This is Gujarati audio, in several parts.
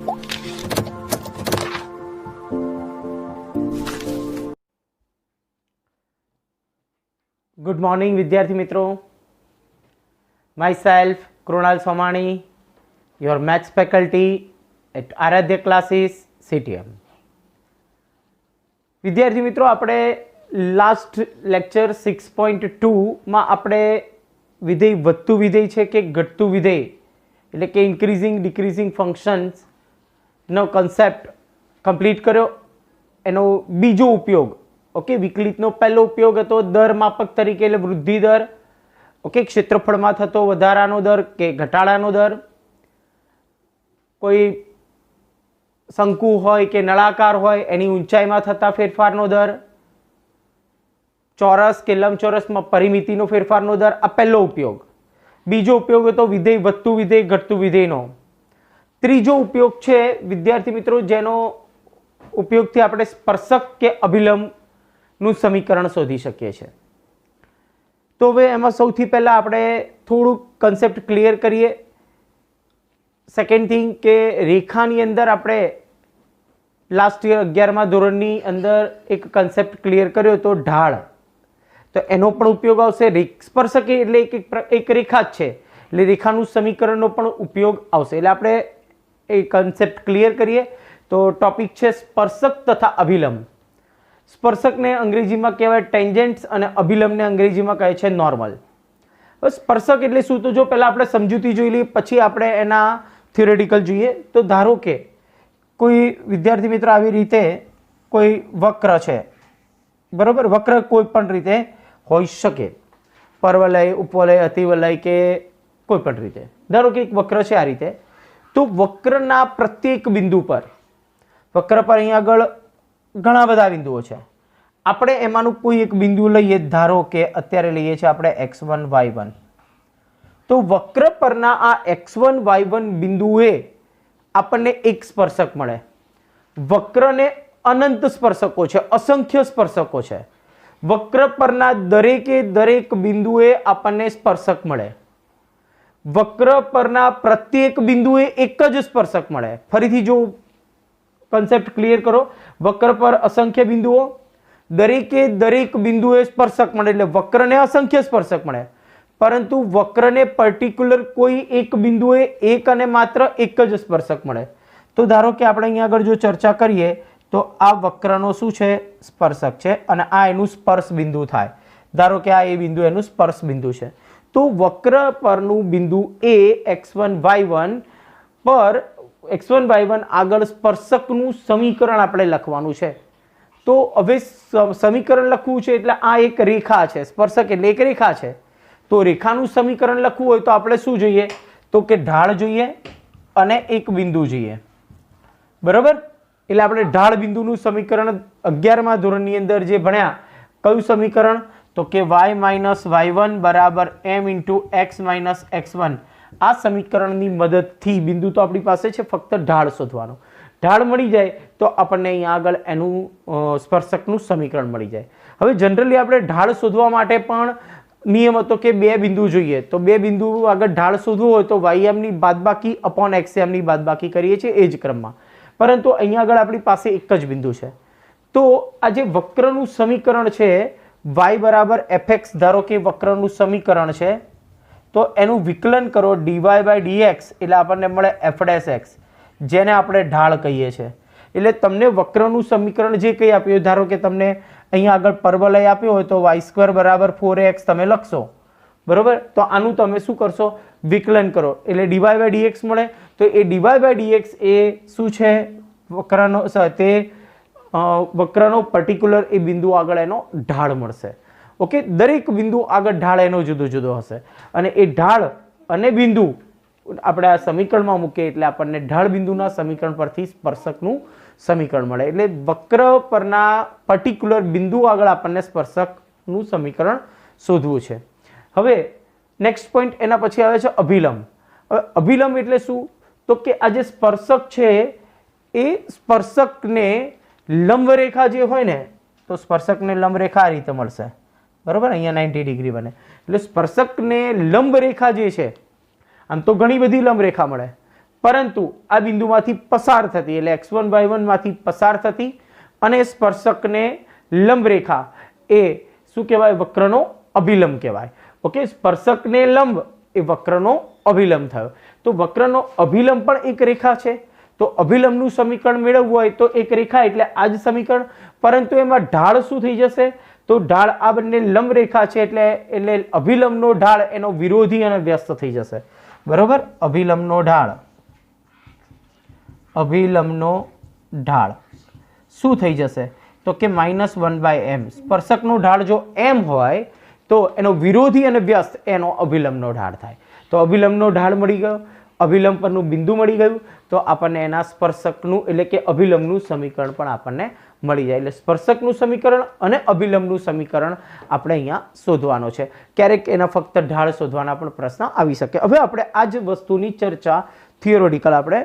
ગુડ મોર્નિંગ વિદ્યાર્થી મિત્રો. Myself Krunal Somani, your maths faculty at Aaradhya classes CTM. વિદ્યાર્થી મિત્રો, આપણે લાસ્ટ લેક્ચર 6.2માં આપણે વિધેય વધતું વિધેય છે કે ઘટતું વિધેય એટલે કે ઇન્ક્રીઝિંગ ડિક્રીઝિંગ ફંક્શન્સનો કન્સેપ્ટ કમ્પ્લીટ કર્યો. એનો બીજો ઉપયોગ, ઓકે, વિકલિતનો પહેલો ઉપયોગ હતો દર માપક તરીકે, એટલે વૃદ્ધિ દર, ઓકે, ક્ષેત્રફળમાં થતો વધારાનો દર કે ઘટાડાનો દર, કોઈ શંકુ હોય કે નળાકાર હોય એની ઊંચાઈમાં થતા ફેરફારનો દર, ચોરસ કે લંબચોરસમાં પરિમિતિનો ફેરફારનો દર, આ પહેલો ઉપયોગ. બીજો ઉપયોગ હતો વિધેય વધતું વિધેય ઘટતું વિધેયનો. ત્રીજો ઉપયોગ છે વિદ્યાર્થી મિત્રો, જેનો ઉપયોગથી આપણે સ્પર્શક કે અભિલંબનું સમીકરણ શોધી શકીએ છીએ. તો હવે એમાં સૌથી પહેલા આપણે થોડુંક કન્સેપ્ટ ક્લિયર કરીએ. સેકન્ડ થિંગ કે રેખાની અંદર આપણે લાસ્ટ યર 11મા ધોરણની અંદર એક કન્સેપ્ટ ક્લિયર કર્યો હતો, ઢાળ. તો એનો પણ ઉપયોગ આવશે. સ્પર્શક એટલે એક રેખા જ છે, એટલે રેખાનું સમીકરણનો પણ ઉપયોગ આવશે. એટલે આપણે એ કન્સેપ્ટ ક્લિયર કરીએ. તો ટોપિક છે સ્પર્શક તથા અભિલંબ. સ્પર્શકને અંગ્રેજીમાં કહેવાય ટેન્જેન્ટ્સ અને અભિલંબને અંગ્રેજીમાં કહે છે નોર્મલ. સ્પર્શક એટલે શું, તો જો પહેલા આપણે સમજૂતી જોઈ લઈએ, પછી આપણે એના થિયોરેટિકલ જોઈએ. તો ધારો કે કોઈ વિદ્યાર્થી મિત્ર આવી રીતે કોઈ વક્ર છે, બરોબર. વક્ર કોઈ પણ રીતે હોઈ શકે, પરવલય, ઉપવલય, અતિવલય કે કોઈ પણ રીતે. ધારો કે એક વક્ર છે આ રીતે. તો વક્રના પ્રત્યેક બિંદુ પર, વક્ર પર અહીંયા આગળ ઘણા બધા બિંદુઓ છે. આપણે એમાંનું કોઈ એક બિંદુ લઈએ, ધારો કે અત્યારે લઈએ છીએ આપણે x1 y1. તો વક્ર પરના આ x1 y1 બિંદુએ આપણને એક સ્પર્શક મળે. વક્રને અનંત સ્પર્શકો છે, અસંખ્ય સ્પર્શકો છે. વક્ર પરના દરેકે દરેક બિંદુએ આપણને સ્પર્શક મળે. વક્ર પરના પ્રત્યેક બિંદુએ એક જ સ્પર્શક મળે. ફરીથી જો કન્સેપ્ટ ક્લિયર કરો, વક્ર પર અસંખ્ય બિંદુઓ, દરેકે દરેક બિંદુએ સ્પર્શક મળે, એટલે વક્રને અસંખ્ય સ્પર્શક મળે, પરંતુ વક્રને પર્ટિક્યુલર કોઈ એક બિંદુએ એક અને માત્ર એક જ સ્પર્શક મળે. તો ધારો કે આપણે અહીંયા આગળ જો ચર્ચા કરીએ તો આ વક્રનો શું છે, સ્પર્શક છે, અને આ એનું સ્પર્શ બિંદુ થાય. ધારો કે આ એ બિંદુ એનું સ્પર્શ બિંદુ છે. તો વક્ર પરનું બિંદુ એ x1 y1 પર x1 y1 આગળ સ્પર્શકનું સમીકરણ આપણે લખવાનું છે. તો હવે સમીકરણ લખવું છે એટલે આ એક રેખા છે, સ્પર્શક એટલે એક રેખા છે. તો રેખાનું સમીકરણ લખવું હોય તો આપણે શું જોઈએ, તો કે ઢાળ જોઈએ અને એક બિંદુ જોઈએ, બરાબર. એટલે આપણે ઢાળ બિંદુનું સમીકરણ 11મા ધોરણની અંદર જે ભણ્યા, કયું સમીકરણ, તો કે y માઇનસ y1 બરાબર m into x minus x1. આ સમીકરણની મદદથી બિંદુ તો આપણી પાસે છે, ફક્ત ઢાળ શોધવાનો. ઢાળ મળી જાય તો આપણને અહીંયા આગળ એનું સ્પર્શકનું સમીકરણ મળી જાય. હવે જનરલી આપણે ઢાળ શોધવા માટે પણ નિયમ હતો કે બે બિંદુ જોઈએ. તો બે બિંદુ આગળ ઢાળ શોધવું હોય તો yમની બાદબાકી અપોન xmની બાદબાકી કરીએ છીએ એ જ ક્રમમાં. પરંતુ અહીંયા આગળ આપણી પાસે એક જ બિંદુ છે. તો આ જે વક્રનું સમીકરણ છે y બરાબર fx, ધારો કે વક્રનું સમીકરણ છે, તો એનું વિકલન કરો dy બાય dx, એટલે આપણને મળે f'(x), જેને આપણે ઢાળ કહીએ છીએ. એટલે તમને વક્રનું સમીકરણ જે કંઈ આપ્યું, ધારો કે તમને અહીંયા આગળ પરવલય આપ્યો હોય તો y² બરાબર 4x તમે લખશો, બરોબર. તો આનું તમે શું કરશો, વિકલન કરો એટલે dy બાય dx મળે. તો એ dy બાય dx એ શું છે, વક્રનો તે વક્રનો પર્ટિક્યુલર એ બિંદુ આગળ એનો ઢાળ મળશે. ઓકે, દરેક બિંદુ આગળ ઢાળ એનો જુદો જુદો હશે, અને એ ઢાળ અને બિંદુ આપણે આ સમીકરણમાં મૂકીએ એટલે આપણને ઢાળ બિંદુના સમીકરણ પરથી સ્પર્શકનું સમીકરણ મળે. એટલે વક્ર પરના પર્ટિક્યુલર બિંદુ આગળ આપણને સ્પર્શકનું સમીકરણ શોધવું છે. હવે નેક્સ્ટ પોઈન્ટ એના પછી આવે છે અભિલંબ. હવે અભિલંબ એટલે શું, તો કે આ જે સ્પર્શક છે એ સ્પર્શકને લંબ રેખા જે હોય ને, તો સ્પર્શકને લંબ રેખા આ રીતે મળશે, બરોબર. અહીંયા 90 ડિગ્રી બને. એટલે સ્પર્શકને લંબ રેખા જે છે, આમ તો ઘણી બધી લંબ રેખા મળે, પરંતુ આ બિંદુમાંથી પસાર થતી એટલે x1 y1 માંથી પસાર થતી અને સ્પર્શકને લંબ રેખા એ શું કહેવાય? વક્રનો અભિલંબ કહેવાય. ઓકે, સ્પર્શકને લંબ એ વક્રનો અભિલંબ થયો. તો વક્રનો અભિલંબ પણ એક રેખા છે. તો અભિલંબનું સમીકરણ મેળવવું હોય તો એક રેખા એટલે આ જ સમીકરણ, પરંતુ એમાં ઢાળ શું થઈ જશે? તો ઢાળ આ બંને લંબ રેખા છે એટલે અભિલંબનો ઢાળ એનો વિરોધી અને વ્યસ્ત થઈ જશે. બરોબર, અભિલંબનો ઢાળ શું થઈ જશે? તો કે -1/m. સ્પર્શકનો ઢાળ જો m હોય તો એનો વિરોધી અને વ્યસ્ત એનો અભિલંબનો ઢાળ થાય. તો અભિલંબનો ઢાળ મળી ગયો, અભિલંબ પરનું બિંદુ મળી ગયું, તો આપણને એના સ્પર્શકનું એટલે કે અભિલંબનું સમીકરણ પણ આપણને મળી જાય. એટલે સ્પર્શકનું સમીકરણ અને અભિલંબનું સમીકરણ આપણે અહીંયા શોધવાનો છે. ક્યારેક એના ફક્ત ઢાળ શોધવાના પણ પ્રશ્ન આવી શકે. હવે આપણે આ જ વસ્તુની ચર્ચા થિયોરિટિકલ આપણે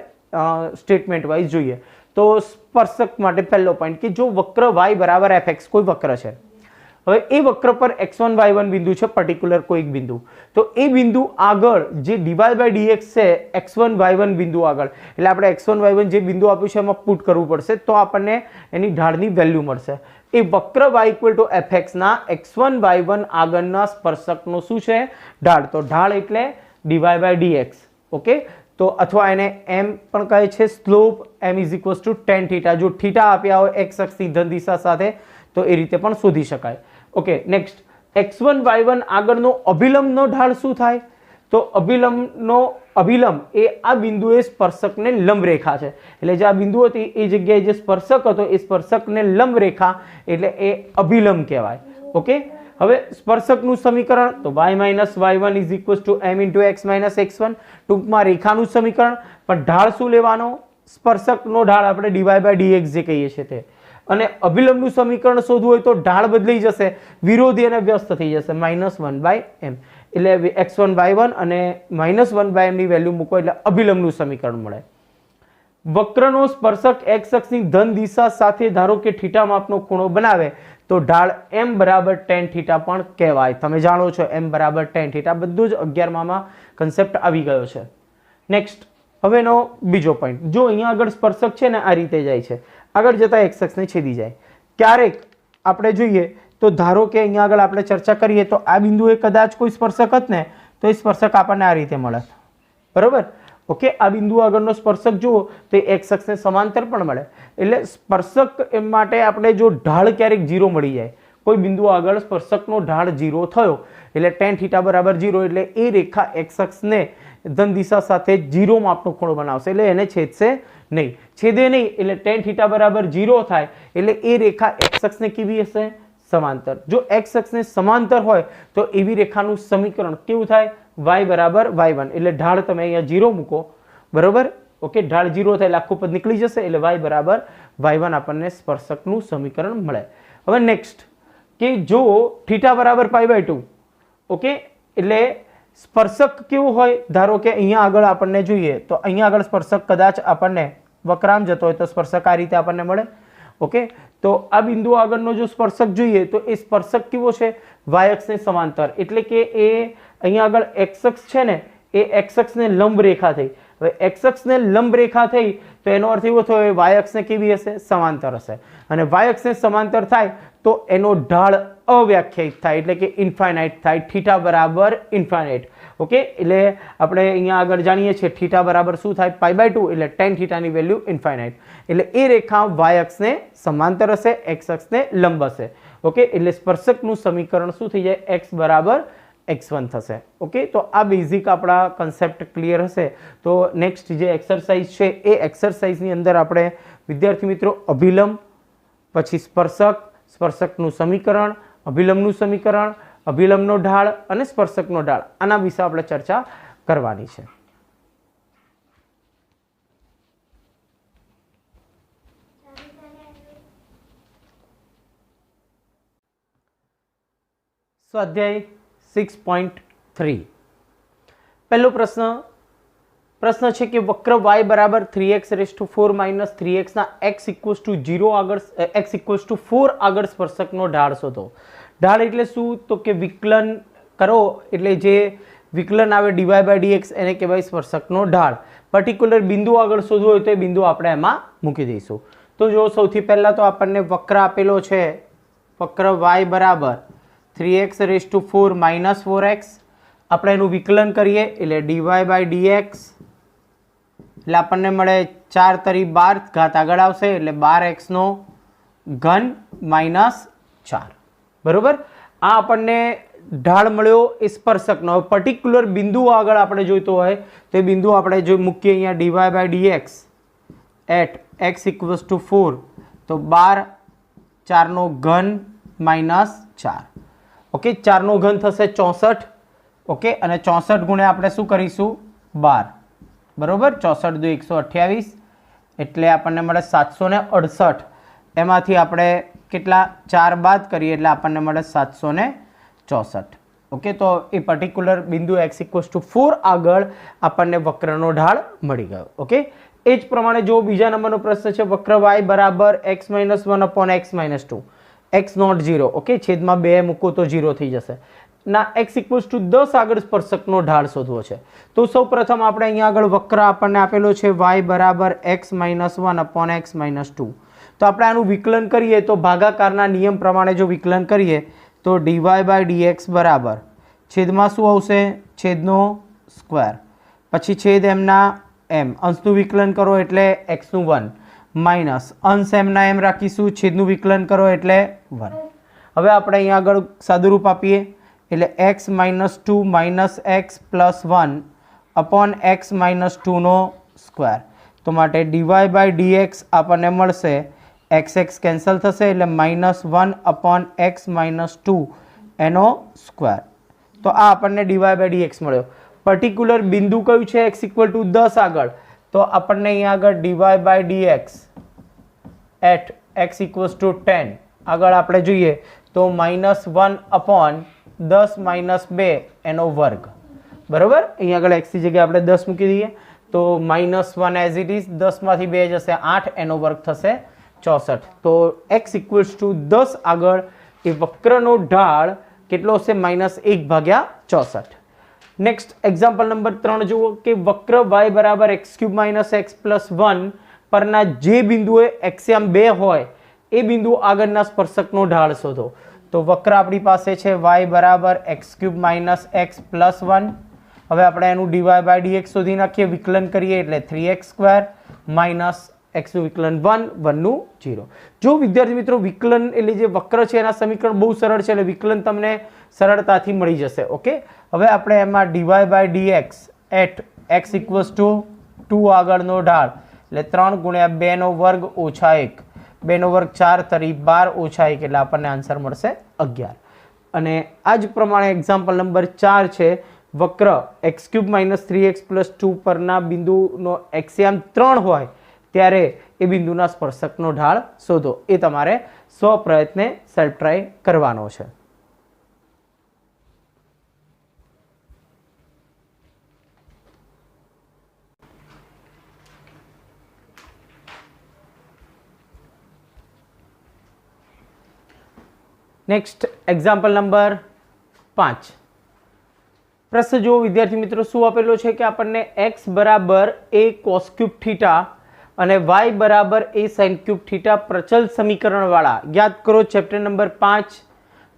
સ્ટેટમેન્ટ વાઇઝ જોઈએ. તો સ્પર્શક માટે પહેલો પોઈન્ટ કે જો વક્ર y બરાબર fx કોઈ વક્ર છે, હવે એ વક્ર પર x1 y1 બિંદુ છે, પર્ટિક્યુલર કોઈક બિંદુ, તો એ બિંદુ આગળ જે dy/dx છે x1 y1 બિંદુ આગળ, એટલે આપણે x1 y1 જે બિંદુ આપ્યું છે એમાં પુટ કરવું પડશે તો આપણને એની ઢાળની વેલ્યુ મળશે. એ વક્ર y = fx ના x1 y1 આગળના સ્પર્શકનો શું છે? ઢાળ. તો ઢાળ એટલે dy/dx. ઓકે, તો અથવા એને m પણ કહે છે, સ્લોપ m = tan θ. જો θ આપ્યા હોય x અક્ષની ધન દિશા સાથે તો એ રીતે પણ શોધી શકાય. ઓકે, નેક્સ્ટ x1 y1 આગળનો અભિલંબનો ઢાળ શું થાય? તો અભિલંબ એ આ બિંદુએ સ્પર્શકને લંબ રેખા છે. એટલે જે આ બિંદુ હતી એ જગ્યાએ જે સ્પર્શક હતો એ સ્પર્શકને લંબ રેખા એટલે એ અભિલંબ કહેવાય. ઓકે, હવે સ્પર્શકનું સમીકરણ તો y - y1 = m × x - x1. ટૂંકમાં રેખાનું સમીકરણ, પણ ઢાળ શું લેવાનો? સ્પર્શકનો ઢાળ આપણે dy/dx જે કહીએ છીએ તે. અને અભિલંબનું સમીકરણ શોધવું હોય તો ઢાળ બદલાઈ જશે, વિરોધી અને વ્યસ્ત થઈ જશે, -1/m. એટલે x1 y1 અને -1/m ની વેલ્યુ મૂકો એટલે અભિલંબનું સમીકરણ મળે. વક્રનો સ્પર્શક x અક્ષની ધન દિશા સાથે ધારો કે θ માપનો ખૂણો બનાવે તો ઢાળ m = tan θ પણ કહેવાય. તમે જાણો છો m = tan θ. બધું જ 11માં કન્સેપ્ટ આવી ગયો છે. નેક્સ્ટ, હવેનો બીજો પોઈન્ટ, જો અહીંયા આગળ સ્પર્શક છે ને આ રીતે જાય છે, આગળ જતા x અક્ષને છેદી જાય. ક્યારેક આપણે જોઈએ તો ધારો કે અહીંયા આગળ આપણે ચર્ચા કરીએ તો આ બિંદુએ કદાચ કોઈ સ્પર્શક હત ને તો એ સ્પર્શક આપણને આ રીતે મળે. બરોબર, ઓકે, આ બિંદુ આગળનો સ્પર્શક જુઓ તો x અક્ષને સમાંતર પણ મળે. એટલે સ્પર્શક માટે આપણે જો ઢાળ ક્યારેક 0 મળી જાય, કોઈ બિંદુ આગળ સ્પર્શકનો ઢાળ 0 થયો એટલે tan θ = 0, એટલે એ રેખા x અક્ષને ધન દિશા સાથે 0 માપનો ખૂણો બનાવશે, એટલે એને છેદશે નહીં. છેદે નહીં એટલે tan θ = 0 થાય એટલે એ રેખા x અક્ષને કેવી હશે? સમાંતર. જો x અક્ષને સમાંતર હોય તો એવી રેખાનું સમીકરણ કેવું થાય? y = y1. એટલે ઢાળ તમે અહીંયા 0 મૂકો. બરોબર, ઓકે, ઢાળ 0 થાય એટલે આખું પદ નીકળી જશે, એટલે y = y1 આપણને સ્પર્શકનું સમીકરણ મળે. હવે નેક્સ્ટ કે જો θ = π/2, ઓકે, એટલે સ્પર્શક કેવું હોય? ધારો કે અહીંયા આગળ આપણને જોઈએ તો અહીંયા આગળ સ્પર્શક કદાચ આપણને વક્રામ જતો હોય તો સ્પર્શક આ રીતે આપણને મળે. ઓકે, તો આ બિંદુ આગળનો જો સ્પર્શક જોઈએ તો એ સ્પર્શક કેવો છે? y અક્ષને સમાંતર. એટલે કે એ અહીંયા આગળ x અક્ષ છે ને એ x અક્ષને લંબ રેખા થઈ. હવે x અક્ષને લંબ રેખા થઈ તો એનો અર્થ એવો થયો y અક્ષને કેવી હશે? સમાંતર હશે. અને y અક્ષને સમાંતર થાય તો એનો ઢાળ અવ્યાખ્યાયિત થાય એટલે કે ઇન્ફાઇનાઇટ થાય, θ = ઇન્ફાઇનાઇટ. ઓકે, એટલે આપણે અહીંયા આગળ જાણીએ છીએ θ બરાબર શું થાય? π/2, એટલે tan θ ની વેલ્યુ ઇન્ફાઇનાઇટ. એટલે એ રેખા y અક્ષને સમાંતર હશે, x અક્ષને લંબ હશે. ઓકે, એટલે સ્પર્શકનું સમીકરણ શું થઈ જાય? x = x1 થશે. ઓકે, તો આ બેઝિક આપણા કન્સેપ્ટ ક્લિયર હશે. તો નેક્સ્ટ જે એક્સરસાઇઝ છે એ એક્સરસાઇઝની અંદર આપણે વિદ્યાર્થી મિત્રો અભિલંબ, પછી સ્પર્શક, સ્પર્શકનું સમીકરણ, અભિલંબનું સમીકરણ, અભિલંબનો ઢાળ અને સ્પર્શકનો ઢાળ, આના વિશે આપણે ચર્ચા કરવાની છે. સ્વાધ્યાય 6.3 પહેલો પ્રશ્ન છે કે વક્ર y = 3x⁴ - 3x ના x = 0 આગળ x = 4 આગળ સ્પર્શકનો ઢાળ શોધો. ઢાળ એટલે શું? તો કે વિકલન કરો એટલે જે વિકલન આવે dy/dx એને કહેવાય સ્પર્શકનો ઢાળ. પર્ટિક્યુલર બિંદુ આગળ શોધવું હોય તો એ બિંદુ આપણે એમાં મૂકી દઈશું. તો જો સૌથી પહેલાં તો આપણને વક્ર આપેલો છે, વક્ર y બરાબર 3x⁴ માઇનસ 4x. આપણે એનું વિકલન કરીએ એટલે dy/dx એટલે આપણને મળે 4 તરી 12 ઘાત આગળ આવશે એટલે 12x³ માઇનસ 4. બરોબર. આ આપણને ઢાળ મળ્યો એ સ્પર્શકનો. પર્ટિક્યુલર બિંદુ આગળ આપણે જોઈતો હોય તો એ બિંદુ આપણે જો મૂકીએ અહીંયા dy/dx એટ x=4 તો 12 4³ માઇનસ 4. ઓકે, 4³ થશે 64. ઓકે, અને 64 ગુણ્યા આપણે શું કરીશું 12. બરોબર, 64 × 2 = 128 એટલે આપણને મળે 768. એમાંથી આપણે કેટલા 4 બાદ કરીએ એટલે આપણને મળે 764. ઓકે, તો એ પર્ટિક્યુલર બિંદુ x=4 આગળ આપણને વક્રનો ઢાળ મળી ગયો. ઓકે, એ જ પ્રમાણે જો બીજા નંબરનો પ્રશ્ન છે, વક્ર y બરાબર x-1/x - 2 x0 0. ઓકે, છેદમાં 2 મૂકો તો 0 થઈ જશે. ના x=10 આગળ સ્પર્શકનો ઢાળ શોધવો છે. તો સૌ પ્રથમ આપણે અહીંયા આગળ વક્ર આપણને આપેલો છે y બરાબર x-1/x - 2. તો આપણે આનું વિકલન કરીએ તો ભાગાકારના નિયમ પ્રમાણે જો વિકલન કરીએ તો dy/dx બરાબર છેદમાં શું આવશે છેદનો સ્ક્વેર પછી છેદ એમના એમ અંશનું વિકલન કરો એટલે x1 માઇનસ અંશ એમના એમ રાખીશું છેદનું વિકલન કરો એટલે 1. હવે આપણે અહીંયા આગળ સાદુરૂપ આપીએ એટલે x - 2 minus x plus 1 upon x - 2 નો સ્ક્વેર. તો માટે dy/dx આપણને મળશે x કેન્સલ થશે એટલે -1 અપોન x - 2 એનો સ્ક્વેર. તો આ આપણને dy/dx મળ્યો. પર્ટિક્યુલર બિંદુ કયું છે x=10 આગળ, તો આપણને અહીંયા આગળ dy/dx એટ x=10 આગળ આપણે જોઈએ તો -1 અપોન 10 - 2 એનો વર્ગ. બરાબર, અહીંયા આગળ x ની જગ્યાએ આપણે 10 મૂકી દઈએ તો -1 એઝ ઇટ ઇઝ 10 માંથી 2 જશે 8 એનો વર્ગ થશે 64. તો x=10 આગળ એ વક્રનો ઢાળ કેટલો હશે -1/64. નેક્સ્ટ એક્ઝામ્પલ નંબર 3 જુઓ કે વક્ર y બરાબર x³ - x + 1 પરના જે બિંદુએ એક્સિયમ 2 હોય એ બિંદુ આગળના સ્પર્શકનો ઢાળ શોધો. તો વક્ર આપણી પાસે છે y બરાબર x³ - x + 1. હવે આપણે એનું dy/dx શોધી નાખીએ, વિકલન કરીએ એટલે 3x² માઇનસ x નું વિકલન 1 1 નું 0. જો વિદ્યાર્થી મિત્રો વિકલન એટલે જે વક્ર છે એના સમીકરણ બહુ સરળ છે એટલે વિકલન તમને સરળતાથી મળી જશે. ઓકે, હવે આપણે એમાં dy/dx એટ x=2 આગળનો ઢાળ એટલે 3 × 2 નો વર્ગ ઓછા 1 2 નો વર્ગ 4 તરી 12 ઓછા 1 એટલે આપણને આન્સર મળશે 11. અને આ જ પ્રમાણે એક્ઝામ્પલ નંબર 4 છે વક્ર x³ - 3x + 2 પરના બિંદુનો એક્સિયમ 3 હોય ત્યારે એ બિંદુના સ્પર્શકનો ઢાળ શોધો. એ તમારે સ્વપ્રયત્ને સેલ્ફ ટ્રાય કરવાનો છે. Next example number 5. પ્રશ્ન જો વિદ્યાર્થી મિત્રો શું આપેલો છે કે આપણને x બરાબર a cos³ θ અને y બરાબર a sin³ θ પ્રચલ સમીકરણવાળા, યાદ કરો ચેપ્ટર નંબર 5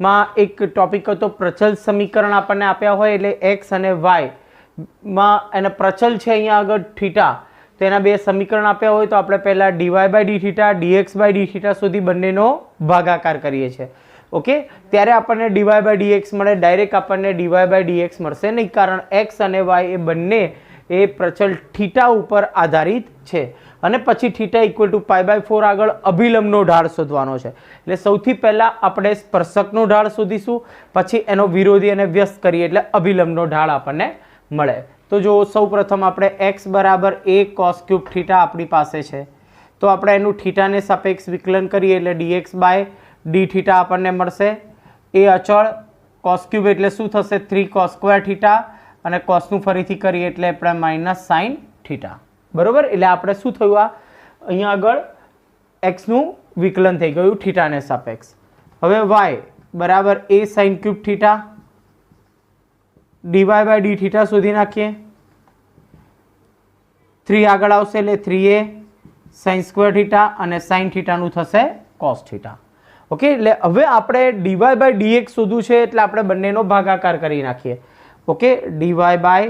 માં એક ટોપિક હતો પ્રચલ સમીકરણ આપણને આપ્યા હોય એટલે x અને y માં એના પ્રચલ છે અહીંયા આગળ θ, તો એના બે સમીકરણ આપ્યા હોય તો આપણે પહેલા dy/dθ dx/dθ સુધી બંનેનો ભાગાકાર કરીએ છીએ. ઓકે, ત્યારે આપણને dy/dx મળે, ડાયરેક્ટ આપણને dy/dx મળશે નહીં કારણ x અને y એ બંને એ પ્રચલ θ ઉપર આધારિત છે. અને પછી θ = π/4 આગળ અભિલંબનો ઢાળ શોધવાનો છે. એટલે સૌથી પહેલા આપણે સ્પર્શકનો ઢાળ શોધીશું, પછી એનો વિરોધી અને વ્યસ્ત કરીએ એટલે અભિલંબનો ઢાળ આપણને મળે. તો જો સૌપ્રથમ આપણે x બરાબર a cos³ θ આપણી પાસે છે તો આપણે એનું θને સાપેક્ષ વિકલન કરીએ એટલે dx/dθ આપણને મળશે. એ અચળ cos³ એટલે શું થશે 3 cos² θ અને cosનું ફરીથી કરીએ એટલે આપણે -sin θ. બરોબર, એટલે આપણે શું થયું આ અહીંયા આગળ x નું વિકલન થઈ ગયું θને સાપેક્ષ. હવે y બરાબર a sin³ θ dy/dθ શોધી નાખીએ. 3 આગળ આવશે એટલે 3a sin સ્ક્વેર થીટા અને sin થીટાનું થશે cos થીટા. ઓકે, એટલે હવે આપણે dy બાય dx શોધવું છે એટલે આપણે બંનેનો ભાગાકાર કરી નાખીએ. ઓકે, dy બાય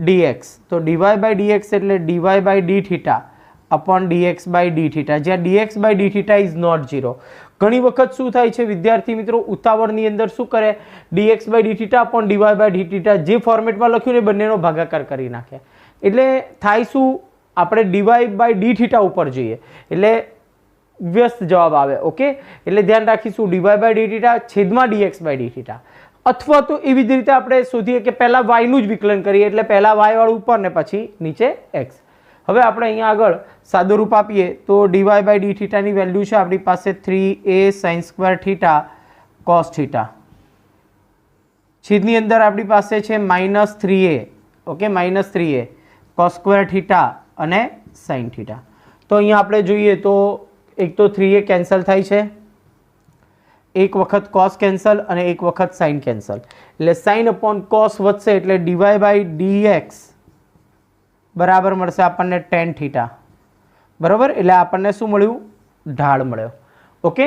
dx, તો dy બાય dx એટલે dy by d theta upon dx by d theta, જ્યાં dx by d theta is not 0. ઘણી વખત શું થાય છે વિદ્યાર્થી મિત્રો, ઉતાવળની અંદર શું કરે, dx by d theta upon dy by d theta જે ફોર્મેટમાં લખ્યું ને બંનેનો ભાગાકાર કરી નાખે. એટલે થાય શું, આપણે dy બાય d થીટા ઉપર જઈએ એટલે વ્યસ્ત જવાબ આવે. ઓકે, એટલે ધ્યાન રાખીશું dy બાય d થીટા છેદમાં dx બાય d થીટા. અથવા તો એવી જ રીતે આપણે શોધીએ કે પહેલા y નું જ વિકલન કરીએ એટલે પહેલા y વાળું ઉપર ને પછી નીચે x. હવે આપણે અહીંયા આગળ સાદું રૂપ આપીએ તો dy બાય d થીટાની વેલ્યુ છે આપણી પાસે 3a sin square theta cos theta, છેદની અંદર આપણી પાસે છે -3a. Okay, -3a cos square theta અને sin થીટા. તો અહીંયા આપણે જોઈએ તો એક તો 3a કેન્સલ થાય છે, એક વખત cos કેન્સલ અને એક વખત sin કેન્સલ, એટલે sin અપોન cos વધશે એટલે dy બાય dx બરાબર મળશે આપણને tan થીટા. બરાબર, એટલે આપણને શું મળ્યું, ઢાળ મળ્યો. ઓકે,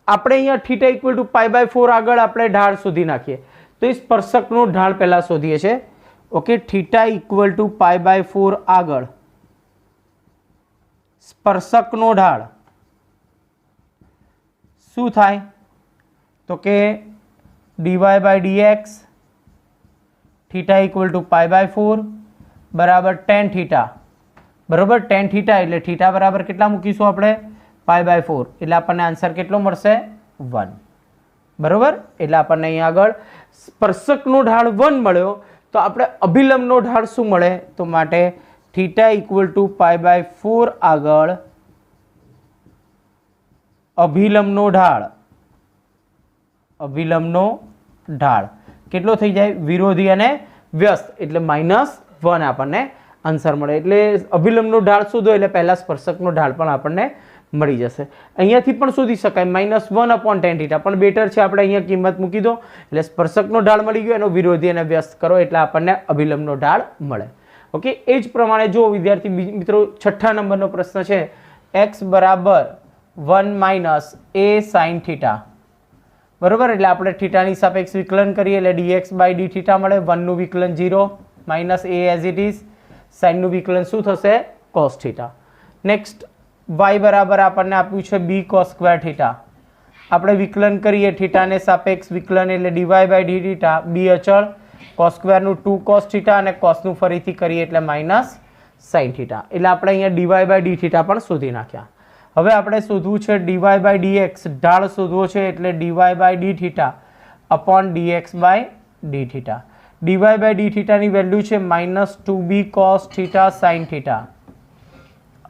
આપણે અહીંયા થીટા ઇક્વલ ટુ π/4 આગળ આપણે ઢાળ શોધી નાખીએ તો એ સ્પર્શકનો ઢાળ પહેલા શોધીએ છીએ. ઓકે, થીટા ઇક્વલ ટુ π/4 આગળ સ્પર્શકનો ઢાળ શું થાય તો કે dy by dx theta equal to π/4 બરાબર tan થીટા. બરાબર, tan થીટા એટલે થીટા બરાબર કેટલા મૂકીશું આપણે, π/4, એટલે આપણને આન્સર કેટલો મળશે, 1. બરાબર, એટલે આપણને અહીંયા આગળ સ્પર્શકનો ઢાળ 1 મળ્યો તો આપણે અભિલંબનો ઢાળ શું મળે, તો માટે થીટા ઇક્વલ ટુ π/4 આગળ અભિલંબનો ઢાળ કેટલો થઈ જાય, વિરોધી અને વ્યસ્ત, એટલે -1 આપણને આન્સર મળે. એટલે અભિલંબનો ઢાળ શોધો એટલે પહેલા સ્પર્શકનો ઢાળ પણ આપણને મળી જશે. અહીંયાથી પણ શોધી શકાય -1 અપોન tan થીટા, પણ બેટર છે આપણે અહીંયા કિંમત મૂકી દો એટલે સ્પર્શકનો ઢાળ મળી ગયો, એનો વિરોધી અને વ્યસ્ત કરો એટલે આપણને અભિલંબનો ઢાળ મળે. ઓકે, એ જ પ્રમાણે જો વિદ્યાર્થી મિત્રો 6થા નંબરનો પ્રશ્ન છે, x બરાબર 1 - a sin થીટા. બરાબર, એટલે આપણે થીટાની સાપેક્ષ વિકલન કરીએ એટલે dx બાય d થીટા મળે, 1 નું વિકલન 0 minus a as it is, sin નું વિકલન શું થશે, cos થીટા. નેક્સ્ટ y બરાબર આપણને આપ્યું છે b cos સ્ક્વેર થીટા. આપણે વિકલન કરીએ થીટાને સાપેક્ષ વિકલન એટલે dy by d theta, b અચળ, cos સ્ક્વેરનું 2 cos થીટા અને cosનું ફરીથી કરીએ એટલે -sin થીટા. એટલે આપણે અહીંયા dy બાય d થીટા પણ શોધી નાખ્યા. હવે આપણે શોધવું છે dy બાય dx, ઢાળ શોધવો છે એટલે dy by d theta upon dx by d theta. dy by d થીટાની વેલ્યુ છે -2b cos theta sin theta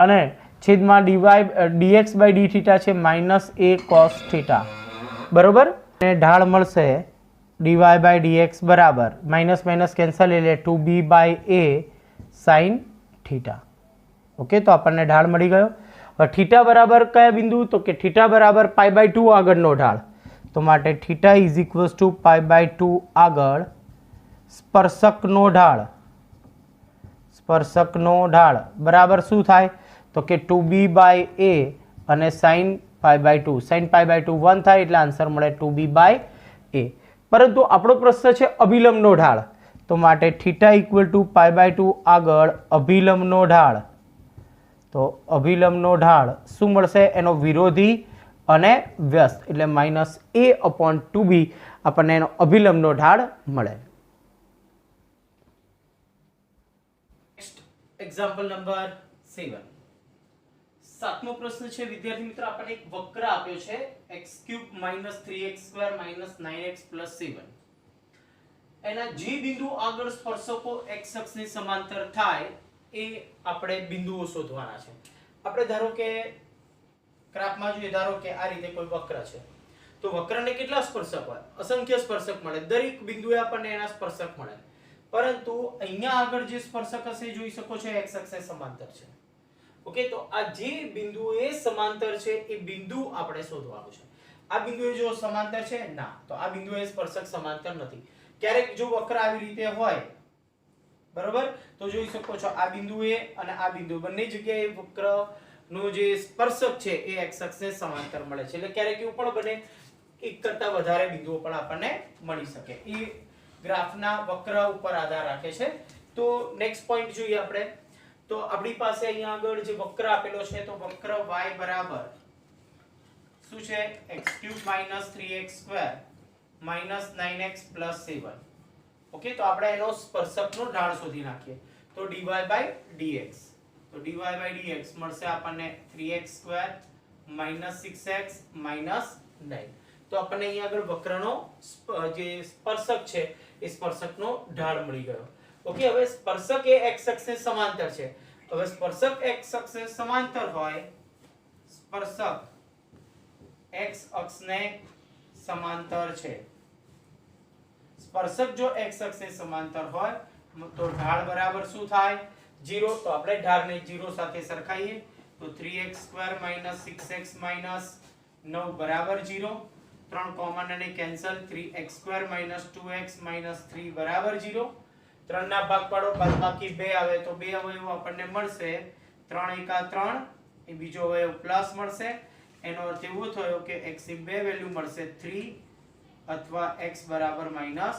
અને છેદમાં dx બાય d થીટા છે -a cos થીટા. બરોબર, અને ઢાળ મળશે dy બાય dx બરાબર માઇનસ કેન્સલ એટલે 2b by a sin theta. Okay, તો આપણને ઢાળ મળી ગયો. થીટા બરાબર કયા બિંદુ, તો કે થીટા બરાબર π/2 આગળનો ઢાળ, તો માટે થીટા ઇઝ ઇક્વલ્સ ટુ π/2 આગળ સ્પર્શકનો ઢાળ બરાબર શું થાય તો કે 2b બાય a અને sin π/2, sin π/2 1 થાય એટલે આન્સર મળે 2b બાય a. પરંતુ આપણો પ્રશ્ન છે અભિલંબનો ઢાળ, તો માટે થીટા ઇક્વલ ટુ π/2 આગળ અભિલંબનો ઢાળ, તો અભિલંબનો ઢાળ શું મળશે, એનો વિરોધી અને વ્યસ્ત એટલે -a/2b આપણને એનો અભિલંબનો ઢાળ મળે. Example number 7. સાતમો પ્રશ્ન છે વિદ્યાર્થી મિત્રો, આપણને એક વક્ર આપ્યો છે x³ - 3x² - 9x + 7. એના જે બિંદુ આગળ સ્પર્શકો x અક્ષની સમાંતર થાય એ આપણે બિંદુઓ શોધવાના છે. આપણે ધારો કે ગ્રાફમાં જોઈએ, ધારો કે આ રીતે કોઈ વક્ર છે તો વક્રને કેટલા સ્પર્શક હોય, અસંખ્ય સ્પર્શક મળે, દરેક બિંદુએ આપણને એના સ્પર્શક મળે. પરંતુ અહીંયા આગળ જે સ્પર્શક હશે જોઈ શકો છો x અક્ષને સમાંતર છે. ઓકે, તો આ જે બિંદુએ સમાંતર છે એ બિંદુ આપણે શોધવાનું છે. આ બિંદુએ જો સમાંતર છે ના, તો આ બિંદુએ સ્પર્શક સમાંતર નથી. ક્યારેક જો વક્ર આવી રીતે હોય બરોબર. તો જોઈ શકો છો આ બિંદુ એ અને આ બિંદુ બંને જગ્યાએ વક્રનો જે સ્પર્શક છે એ x અક્ષને સમાંતર મળે છે. એટલે ક્યારેક એવું પણ બને એક કરતા વધારે બિંદુઓ પણ આપણને મળી શકે. એ ગ્રાફના વક્ર ઉપર આધાર રાખે છે. તો નેક્સ્ટ પોઈન્ટ જોઈએ આપણે. તો આપણી પાસે અહીંયા આગળ જે વક્ર આપેલો છે તો વક્ર y બરાબર શું છે x³ - 3x² - 9x + 7. ઓકે, તો આપણે એનો સ્પર્શકનો ઢાળ શોધી નાખીએ. તો dy/dx, તો dy/dx મળશે આપણને 3x² - 6x - 9. તો આપણને અહીંયા આગળ વક્રનો જે સ્પર્શક છે એ સ્પર્શકનો ઢાળ મળી ગયો. ઓકે, હવે સ્પર્શક એ x અક્ષને સમાંતર છે. હવે સ્પર્શક x અક્ષને સમાંતર હોય, સ્પર્શક x અક્ષને સમાંતર છે. સ્પર્શક જો x અક્ષને સમાંતર હોય તો ઢાળ બરાબર શું થાય 0. તો આપણે ઢાળને 0 સાથે સરખાઈએ. તો 3x² - 6x - 9 બરાબર 0. 3 કોમન અને કેન્સલ. 3x² - 2x - 3 બરાબર 0. 3 ના ભાગ પાડો, બાદબાકી 2 આવે તો 2 અવયવો આપણને મળશે. 3 * 3 એ બીજો અવયવ પ્લસ મળશે. એનો અર્થ એવો થયો કે x ની બે વેલ્યુ મળશે 3 અથવા x બરાબર -1.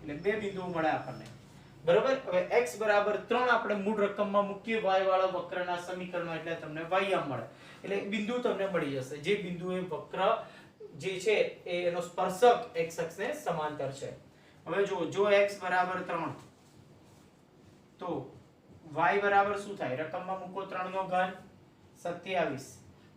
એટલે બે બિંદુઓ મળે આપણને. બરોબર. હવે x બરાબર 3 આપણે મૂળ રકમમાં મૂકીએ y વાળા વક્રના સમીકરણમાં એટલે તમને y આમ મળે. એટલે બિંદુ તમને મળી જશે જે બિંદુએ વક્ર જે છે એ એનો સ્પર્શક x અક્ષને સમાંતર છે. હવે જો x બરાબર 3 તો y બરાબર શું થાય? રકમમાં મૂકો 3 નો ઘન 27,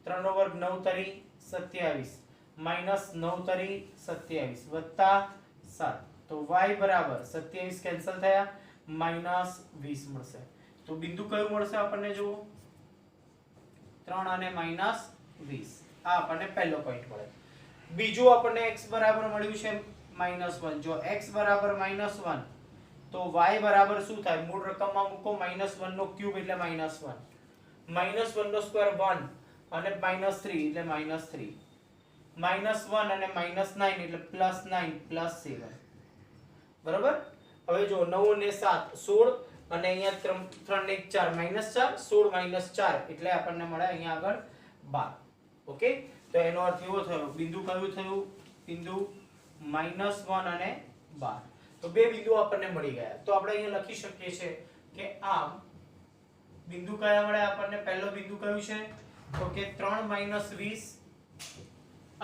3 નો વર્ગ 9 તરી 27, -9 તરી 27 વત્તા 7. તો y બરાબર 27 કેન્સલ થયા, -20 મળશે. તો બિંદુ કયું મળશે આપણને? જુઓ 3 અને -20. આ આપણને પહેલો પોઈન્ટ મળે. બીજું આપણને x બરાબર મળ્યું છે -1. જો x બરાબર -1 તો y બરાબર શું થાય? મૂળ રકમમાં મૂકો -1 નો ક્યુબ એટલે -1, -1 નો સ્ક્વેર 1 અને -3 એટલે -3, -1 અને -9 એટલે +9 + 7. બરોબર. હવે જો 9 અને 7 16 અને અહીંયા 3 ને 4 -4 16 - 4 એટલે આપણને મળે અહીંયા આગળ 12. ઓકે, તો એનો અર્થ એવો થયો બિંદુ કયું થયું? બિંદુ -1 અને 12. તો બે બિંદુ આપણને મળી ગયા. તો આપણે અહીંયા લખી શકીએ છીએ કે આમ બિંદુ કયા મળે આપણને? પહેલો બિંદુ કયું છે? તો કે 3 - 20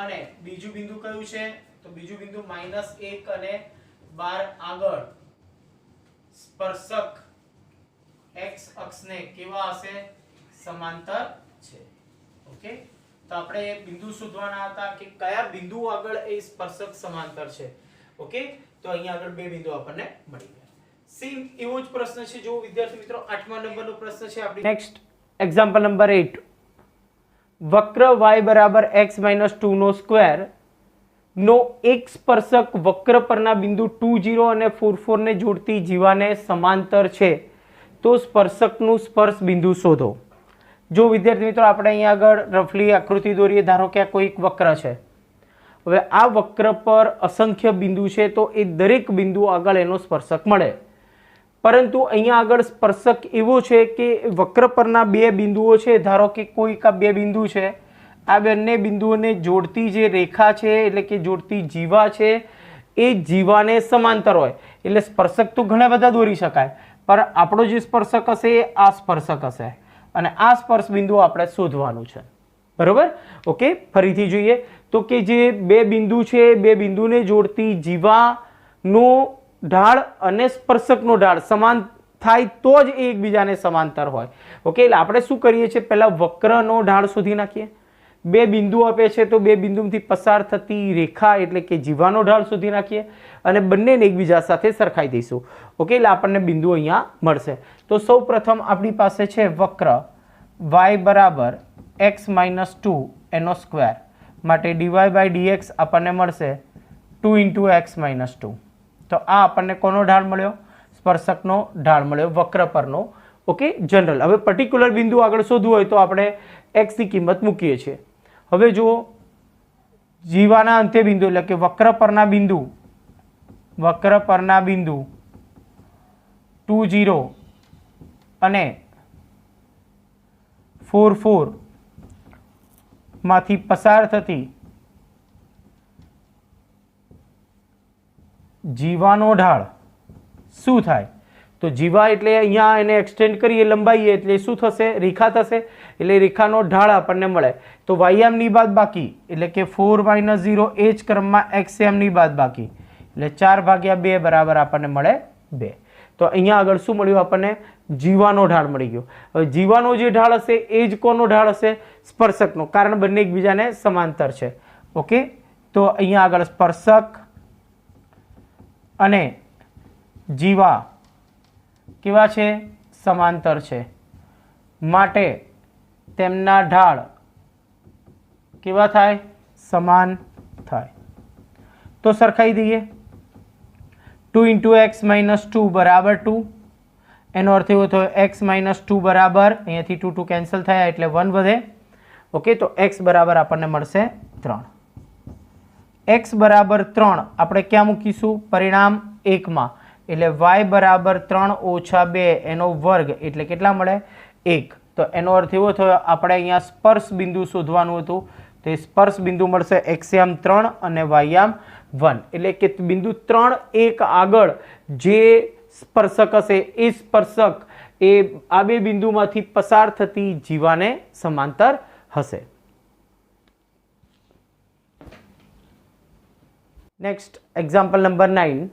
અને બીજું બિંદુ કયું છે? તો બીજું બિંદુ -1 અને 12 આગળ સ્પર્શક x અક્ષને કેવા હશે? સમાંતર છે. ઓકે, તો આપણે એ બિંદુ શોધવાના હતા કે કયા બિંદુ આગળ એ સ્પર્શક સમાંતર છે. ઓકે, તો અહીંયા આગળ બે બિંદુ આપણને મળી ગયા. સેમ એવો જ પ્રશ્ન છે. જો વિદ્યાર્થી મિત્રો 8મા નંબરનો પ્રશ્ન છે આપણી. Next example number 8. વક્ર y બરાબર x - 2 નો સ્ક્વેર નો એક સ્પર્શક વક્ર પરના બિંદુ 2, 0 અને 4, 4 ને જોડતી જીવાને સમાંતર છે. તો સ્પર્શકનું સ્પર્શ બિંદુ શોધો. જો વિદ્યાર્થી મિત્રો આપણે અહીંયા આગળ રફલી આકૃતિ દોરીએ. ધારો કે આ કોઈ એક વક્ર છે. હવે આ વક્ર પર અસંખ્ય બિંદુ છે તો એ દરેક બિંદુ આગળ એનો સ્પર્શક મળે. પરંતુ અહીંયા આગળ સ્પર્શક એવો છે કે વક્ર પરના બે બિંદુઓ છે. ધારો કે કોઈક આ બે બિંદુ છે. આ બંને બિંદુઓને જોડતી જે રેખા છે એટલે કે જોડતી જીવા છે એ જીવાને સમાંતર હોય એટલે સ્પર્શક તો ઘણા બધા દોરી શકાય, પણ આપણો જે સ્પર્શક હશે એ આ સ્પર્શક હશે અને આ સ્પર્શ બિંદુ આપણે શોધવાનું છે. બરોબર. ઓકે, ફરીથી જોઈએ તો કે જે બે બિંદુ છે બે બિંદુને જોડતી જીવાનો ઢાળ અને સ્પર્શકનો ઢાળ સમાન થાય તો જ એ એકબીજાને સમાંતર હોય. ઓકે, એટલે આપણે શું કરીએ છીએ? પહેલા વક્રનો ઢાળ શોધી નાખીએ. બે બિંદુ આપે છે તો બે બિંદુમાંથી પસાર થતી રેખા એટલે કે જીવાનો ઢાળ શોધી નાખીએ અને બંનેને એકબીજા સાથે સરખાઈ દઈશું. ઓકે, એટલે આપણને બિંદુ અહીંયા મળશે. તો સૌ પ્રથમ આપણી પાસે છે વક્ર y બરાબર x - 2 એનો સ્ક્વેર માટે dy/dx આપણને મળશે 2 × x - 2. તો આ આપણને કોનો ઢાળ મળ્યો? સ્પર્શકનો ઢાળ મળ્યો વક્ર પરનો. Okay, general. હવે પર્ટિક્યુલર બિંદુ આગળ શોધવું હોય તો આપણે x ની કિંમત મૂકીએ છીએ. હવે જો જીવાના અંત્ય બિંદુ એટલે કે વક્ર પરના બિંદુ 2 0 અને 4 4 માંથી પસાર થતી જીવાનો ઢાળ શું થાય? તો જીવા એટલે અહીંયા એને એક્સટેન્ડ કરીએ, લંબાઈએ એટલે શું થશે? રેખા થશે. એટલે રેખાનો ઢાળ આપણને મળે. તો વાયયામની બાદ બાકી એટલે કે 4 - 0 એ જ ક્રમમાં એક્સયામની બાદ બાકી એટલે 4/2 બરાબર આપણને મળે 2. તો અહીંયા આગળ શું મળ્યું આપણને? જીવાનો ઢાળ મળી ગયો. હવે જીવાનો જે ઢાળ હશે એ જ કોનો ઢાળ હશે? સ્પર્શકનો, કારણ બંને એકબીજાને સમાંતર છે. ઓકે, તો અહીંયા આગળ સ્પર્શક અને જીવા કેવા છે? સમાંતર છે. માટે તેમના ઢાળ કેવા થાય? સમાન થાય. તો સરખાઈ દઈએ. 2 × x - 2 બરાબર 2. એનો અર્થ એવો થયો x - 2 બરાબર, અહીંયાથી 2 2 કેન્સલ થયા એટલે 1 વધે. ઓકે, તો x બરાબર આપણને મળશે 3. x બરાબર 3 આપણે ક્યાં મૂકીશું? પરિણામ 1 માં. એટલે y બરાબર 3 - 2 એનો વર્ગ એટલે કેટલા મળે? 1. તો એનો અર્થ એવો થયો આપણે અહીંયા સ્પર્શ બિંદુ શોધવાનું હતું. તો એ સ્પર્શ બિંદુ મળશે xયામ 3 અને yયામ 1. એટલે કે બિંદુ 3 1 આગળ જે સ્પર્શક હશે એ સ્પર્શક એ આ બે બિંદુમાંથી પસાર થતી જીવાને સમાંતર હશે. Next example number 9.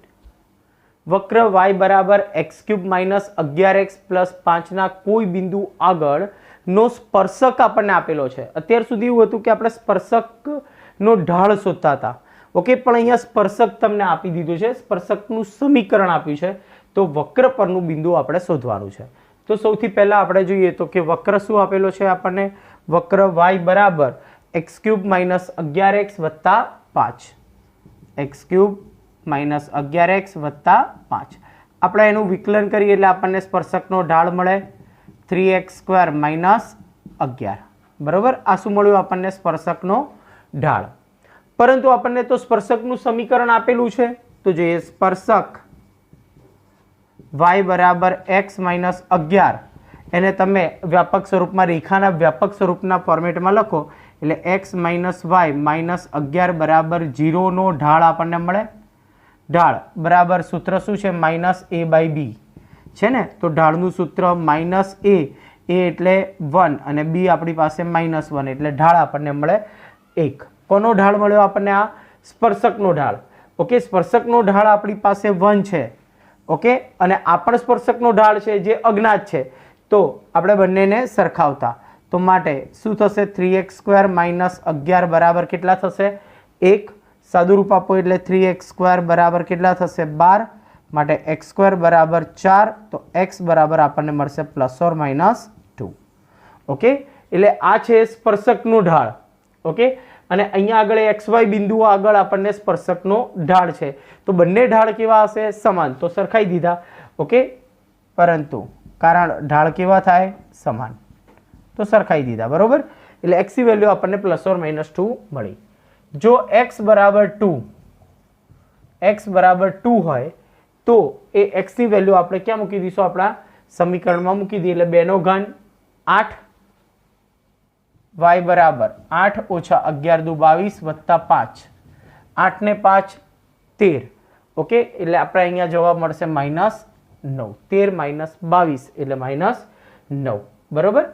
વક્ર y બરાબર x³ - 11x + 5 ના કોઈ બિંદુ આગળ નો સ્પર્શક આપણને આપેલો છે. અત્યાર સુધી એવું હતું કે આપણે સ્પર્શકનો ઢાળ શોધતા હતા. ઓકે, પણ અહીંયા સ્પર્શક તમને આપી દીધું છે, સ્પર્શકનું સમીકરણ આપ્યું છે. તો વક્ર પરનું બિંદુ આપણે શોધવાનું છે. તો સૌથી પહેલા આપણે જોઈએ તો કે વક્ર શું આપેલો છે આપણને? વક્ર y બરાબર x³ - 11x + 5. x³ - 11x + 5. આપણે એનું વિકલન કરીએ એટલે આપણને સ્પર્શકનો ઢાળ મળે 3x² - 11. બરોબર, આ શું મળ્યું આપણને? સ્પર્શકનો ઢાળ. પરંતુ આપણને તો સ્પર્શકનું સમીકરણ આપેલું છે. તો જોઈએ સ્પર્શક y બરાબર x - 11 એને તમે વ્યાપક સ્વરૂપમાં, રેખાના વ્યાપક સ્વરૂપના ફોર્મેટમાં લખો એટલે x - y - 11 બરાબર 0 નો ઢાળ આપણને મળે. ઢાળ બરાબર સૂત્ર શું છે? -a/b છે ને. તો ઢાળનું સૂત્ર -a, એટલે 1 અને b આપણી પાસે -1 એટલે ઢાળ આપણને મળે 1. કોનો ઢાળ મળ્યો આપણને? આ સ્પર્શકનો ઢાળ. ઓકે, સ્પર્શકનો ઢાળ આપણી પાસે 1 છે. ઓકે, અને આ પણ સ્પર્શકનો ઢાળ છે જે અજ્ઞાત છે. તો આપણે બંનેને સરખાવતા તો માટે શું થશે? 3x² - 11 બરાબર કેટલા થશે? 1. સાદું રૂપ આપો એટલે 3x² બરાબર કેટલા થશે? 12. માટે x² બરાબર 4. તો x બરાબર આપણને મળશે ±2. ઓકે, એટલે આ છે સ્પર્શકનો ઢાળ. ઓકે, અને અહીંયા આગળ xy બિંદુઓ આગળ આપણને સ્પર્શકનો ઢાળ છે. તો બંને ઢાળ કેવા હશે? સમાન. તો સરખાઈ દીધા. ઓકે, પરંતુ કારણ ઢાળ કેવા થાય? સમાન. તો સરખાઈ દીધા. બરોબર, એટલે x ની વેલ્યુ આપણને ±2 મળી. જો x બરાબર 2 હોય તો એ x ની વેલ્યુ આપણે ક્યાં મૂકી દઈશું? આપણા સમીકરણમાં મૂકી દઈએ. એટલે 2 નો ઘન 8, y બરાબર 8 - 11 દુ 22 + 5. 8 ને 5 13. ઓકે, એટલે આપણે અહીંયા જવાબ મળશે -9. 13 - 22 એટલે -9. બરોબર.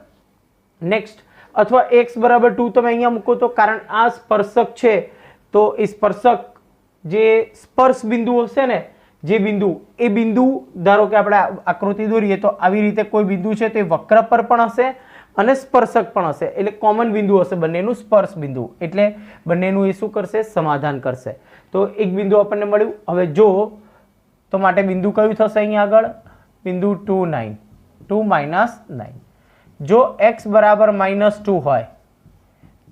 નેક્સ્ટ, અથવા x બરાબર 2 તમે અહીંયા મૂકો તો કારણ આ સ્પર્શક છે તો એ સ્પર્શક જે સ્પર્શ બિંદુ હશે ને, જે બિંદુ એ બિંદુ ધારો કે આપણે આકૃતિ દોરીએ તો આવી રીતે કોઈ બિંદુ છે તે વક્ર પર પણ હશે અને સ્પર્શક પણ હશે. એટલે કોમન બિંદુ હશે બંનેનું, સ્પર્શ બિંદુ. એટલે બંનેનું એ શું કરશે? સમાધાન કરશે. તો એક બિંદુ આપણને મળ્યું. હવે જો તો માટે બિંદુ કયું થશે અહીંયા આગળ? બિંદુ 2 9. 2 - 9. જો x બરાબર -2 હોય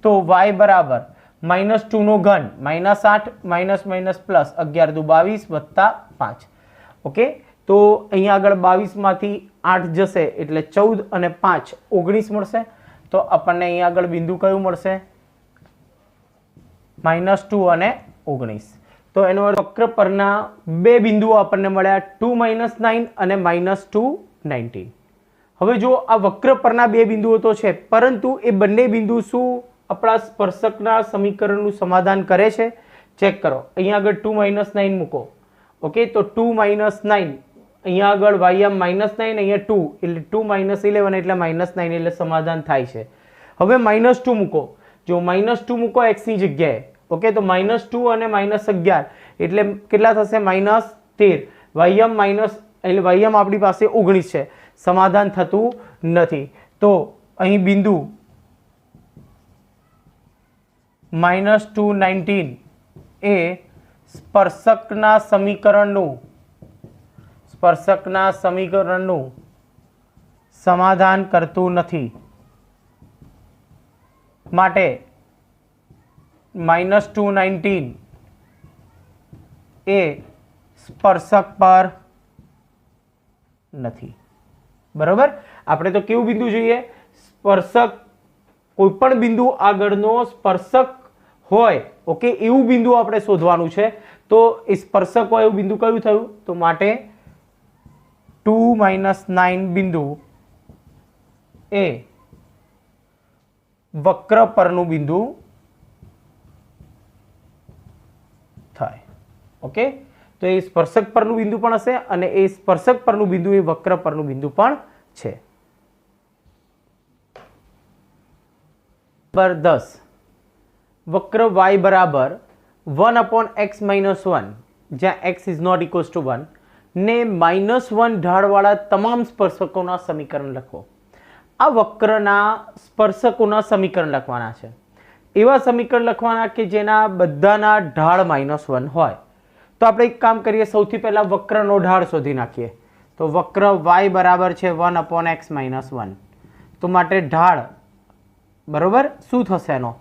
તો y બરાબર -2 નો ઘન -8 - +11 દુ 22 + 5. ઓકે, તો અહીંયા આગળ 22 માંથી 8 જશે એટલે 14 અને 5 19 મળશે. તો આપણને અહીંયા આગળ બિંદુ કયું મળશે? -2 અને 19. તો એનો અર્થ વક્ર પરના બે બિંદુઓ આપણને મળ્યા 2 - 9 અને -2 19. હવે જો આ વક્ર પરના બે બિંદુઓ તો છે, પરંતુ એ બંને બિંદુ શું આપણા સ્પર્શકના સમીકરણનું સમાધાન કરે છે? ચેક કરો. અહીંયા આગળ 2 - 9 મૂકો. ઓકે, તો 2 - 9 અહીંયા આગળ ym -9 અહીંયા 2 એટલે 2 - 11 એટલે -9 એટલે સમાધાન થાય છે. હવે -2 મૂકો. જો -2 મૂકો x ની જગ્યાએ, ઓકે, તો -2 અને -11 એટલે કેટલા થશે? -13. ym એટલે ym આપણી પાસે 19 છે, સમાધાન થતું નથી. તો અહીં બિંદુ -2 19 એ સ્પર્શકના સમીકરણનું સમાધાન કરતું નથી, માટે -2 19 એ સ્પર્શક પર નથી. બરોબર? આપણે તો કેવું બિંદુ જોઈએ? સ્પર્શક, કોઈ પણ બિંદુ આગળનો સ્પર્શક હોય, ઓકે, એવું બિંદુ આપણે શોધવાનું છે. તો એ સ્પર્શક હોય એવું બિંદુ કયું થયું? તો માટે 2 - 9 બિંદુ એ વક્ર પરનું બિંદુ થાય. ઓકે, તો એ સ્પર્શક પરનું બિંદુ પણ હશે અને એ સ્પર્શક પરનું બિંદુ એ વક્ર પરનું બિંદુ પણ છે. નંબર 10, વક્ર y બરાબર 1/x - 1 જ્યાં x is not equals to 1 ને -1 ઢાળવાળા તમામ સ્પર્શકોના સમીકરણ લખો. આ વક્રના સ્પર્શકોના સમીકરણ લખવાના છે. એવા સમીકરણ લખવાના કે જેના બધાના ઢાળ -1 હોય. તો આપણે એક કામ કરીએ, સૌથી પહેલા વક્રનો ઢાળ શોધી નાખીએ. તો વક્ર y બરાબર છે 1/x - 1. તો માટે ઢાળ બરોબર શું થશે એનો?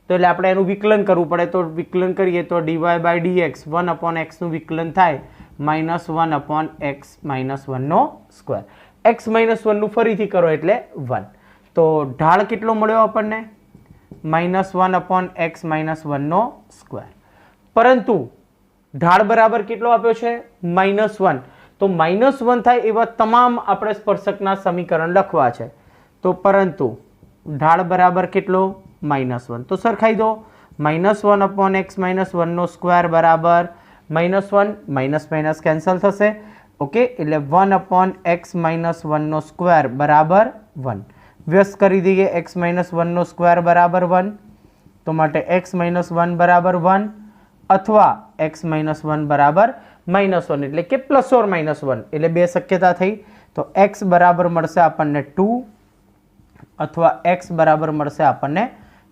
તો એટલે આપણે એનું વિકલન કરવું પડે. તો વિકલન કરીએ તો dy/dx 1/x નું વિકલન થાય -1/x - 1 નો સ્ક્વેર. x - 1 નું ફરીથી કરો એટલે 1. તો ઢાળ કેટલો મળ્યો આપણને? -1/x - 1 નો સ્ક્વેર. પરંતુ ઢાળ બરાબર કેટલો આપ્યો છે? -1. તો -1 થાય એવા તમામ આપણે સ્પર્શકના સમીકરણ લખવા છે. તો પરંતુ ઢાળ બરાબર કેટલો? -1. તો સરખાઈ દો. -1/x - 1 નો સ્ક્વેર બરાબર -1 - કેન્સલ થશે. ઓકે, એટલે 1/x - 1 નો સ્ક્વેર બરાબર 1. વ્યસ્ત કરી દઈએ. x - 1 નો સ્ક્વેર બરાબર 1. તો માટે x - 1 બરાબર 1 અથવા x - 1 બરાબર -1 એટલે કે +or-1 એટલે બે શક્યતા થઈ. તો x બરાબર મળશે આપણને 2 અથવા x બરાબર મળશે આપણને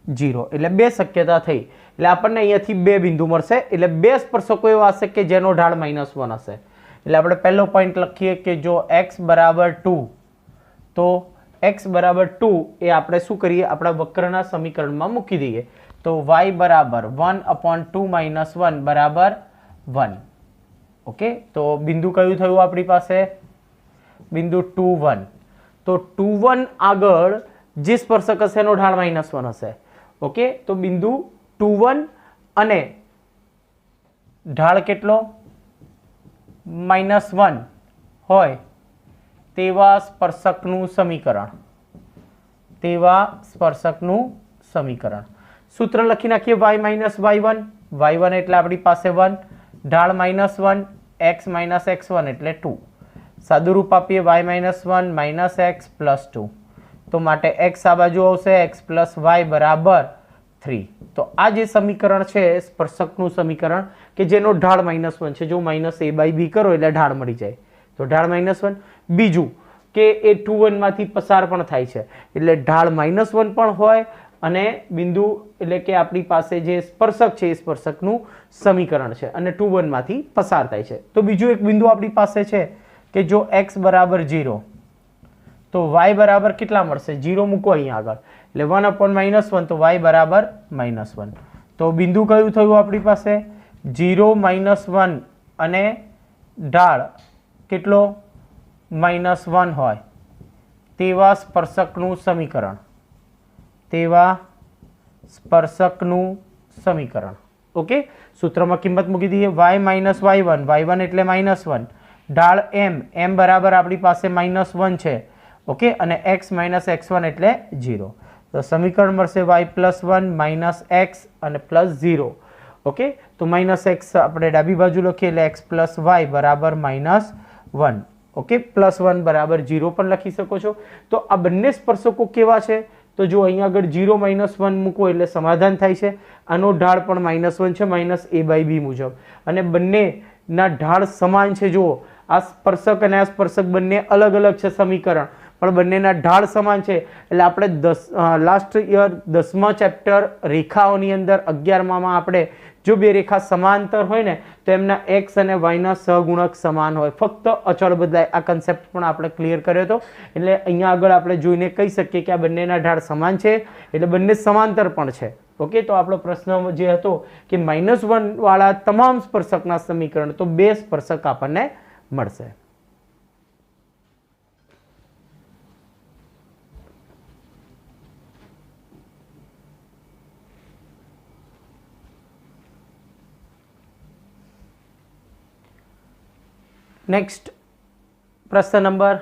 0 એટલે બે શક્યતા થઈ. એટલે આપણને અહીંયાથી બે બિંદુ મળશે. એટલે બે સ્પર્શકો એવા હશે કે જેનો ઢાળ -1 હશે. એટલે આપણે પહેલો પોઈન્ટ લખીએ કે જો x બરાબર 2, તો x બરાબર 2 એ આપણે શું કરીએ? આપણા વક્રના સમીકરણમાં મૂકી દઈએ. તો y બરાબર 1/2 - 1 બરાબર 1. ઓકે, તો બિંદુ કયું થયું આપણી પાસે? બિંદુ 2 1. તો 2 1 આગળ જે સ્પર્શક હશે એનો ઢાળ -1 હશે. ઓકે, તો બિંદુ 2 1 અને ઢાળ કેટલો? -1 હોય તેવા સ્પર્શકનું સમીકરણ. સૂત્ર લખી નાખીએ. y - y1. y1 એટલે આપણી પાસે 1, ઢાળ -1, x - x1 એટલે 2. સાદું રૂપ આપીએ y - 1 - x + 2. તો માટે x આ બાજુ આવશે, x + y બરાબર 3. તો આ જે સમીકરણ છે સ્પર્શકનું સમીકરણ કે જેનો ઢાળ -1 છે. જો -a/b કરો એટલે ઢાળ મળી જાય. તો ઢાળ -1. બીજું કે એ 2 1 માંથી પસાર પણ થાય છે એટલે ઢાળ -1 પણ હોય અને બિંદુ એટલે કે આપણી પાસે જે સ્પર્શક છે એ સ્પર્શકનું સમીકરણ છે અને 2 1 માંથી પસાર થાય છે. તો બીજું એક બિંદુ આપણી પાસે છે કે જો x બરાબર 0, તો y બરાબર કેટલા મળશે? 0 મૂકો અહીંયા આગળ એટલે 1/-1 તો y બરાબર -1. તો બિંદુ કયું થયું આપણી પાસે? 0 -1 અને ઢાળ કેટલો? -1 હોય તેવા સ્પર્શકનું સમીકરણ. ઓકે, સૂત્રમાં કિંમત મૂકી દઈએ y માઇનસ y1, y1 એટલે -1, ઢાળ m બરાબર આપણી પાસે -1 છે. ઓકે, અને x માઇનસ x1 એટલે 0. તો સમીકરણ મળશે y પ્લસ 1 માઇનસ x અને પ્લસ 0. ઓકે, તો માઇનસ x આપણે ડાબી બાજુ લખીએ એટલે x પ્લસ y બરાબર -1. ઓકે, પ્લસ 1 બરાબર 0 પણ લખી શકો છો. તો આ બંને સ્પર્શકો કેવા છે? તો જો અહીંયા આગળ 0 -1 મૂકો એટલે સમાધાન થાય છે. આનો ઢાળ પણ -1 છે -a/b મુજબ, અને બંનેના ઢાળ સમાન છે. જુઓ, આ સ્પર્શક અને આ સ્પર્શક બંને અલગ અલગ છે સમીકરણ, પણ બંનેના ઢાળ સમાન છે. એટલે આપણે લાસ્ટ યર 10મા ચેપ્ટર રેખાઓની અંદર 11માં આપણે જો બે રેખા સમાંતર હોય ને તો એમના x અને y ના સહગુણક સમાન હોય, ફક્ત અચળ બદલાય. આ કન્સેપ્ટ પણ આપણે ક્લિયર કર્યો હતો. એટલે અહીંયા આગળ આપણે જોઈને કહી શકીએ કે આ બંનેના ઢાળ સમાન છે, એટલે બંને સમાંતર પણ છે. ઓકે, તો આપણો પ્રશ્ન જે હતો કે -1 વાળા તમામ સ્પર્શકના સમીકરણ, તો બે સ્પર્શક આપણને મળશે. નેક્સ્ટ પ્રશ્ન નંબર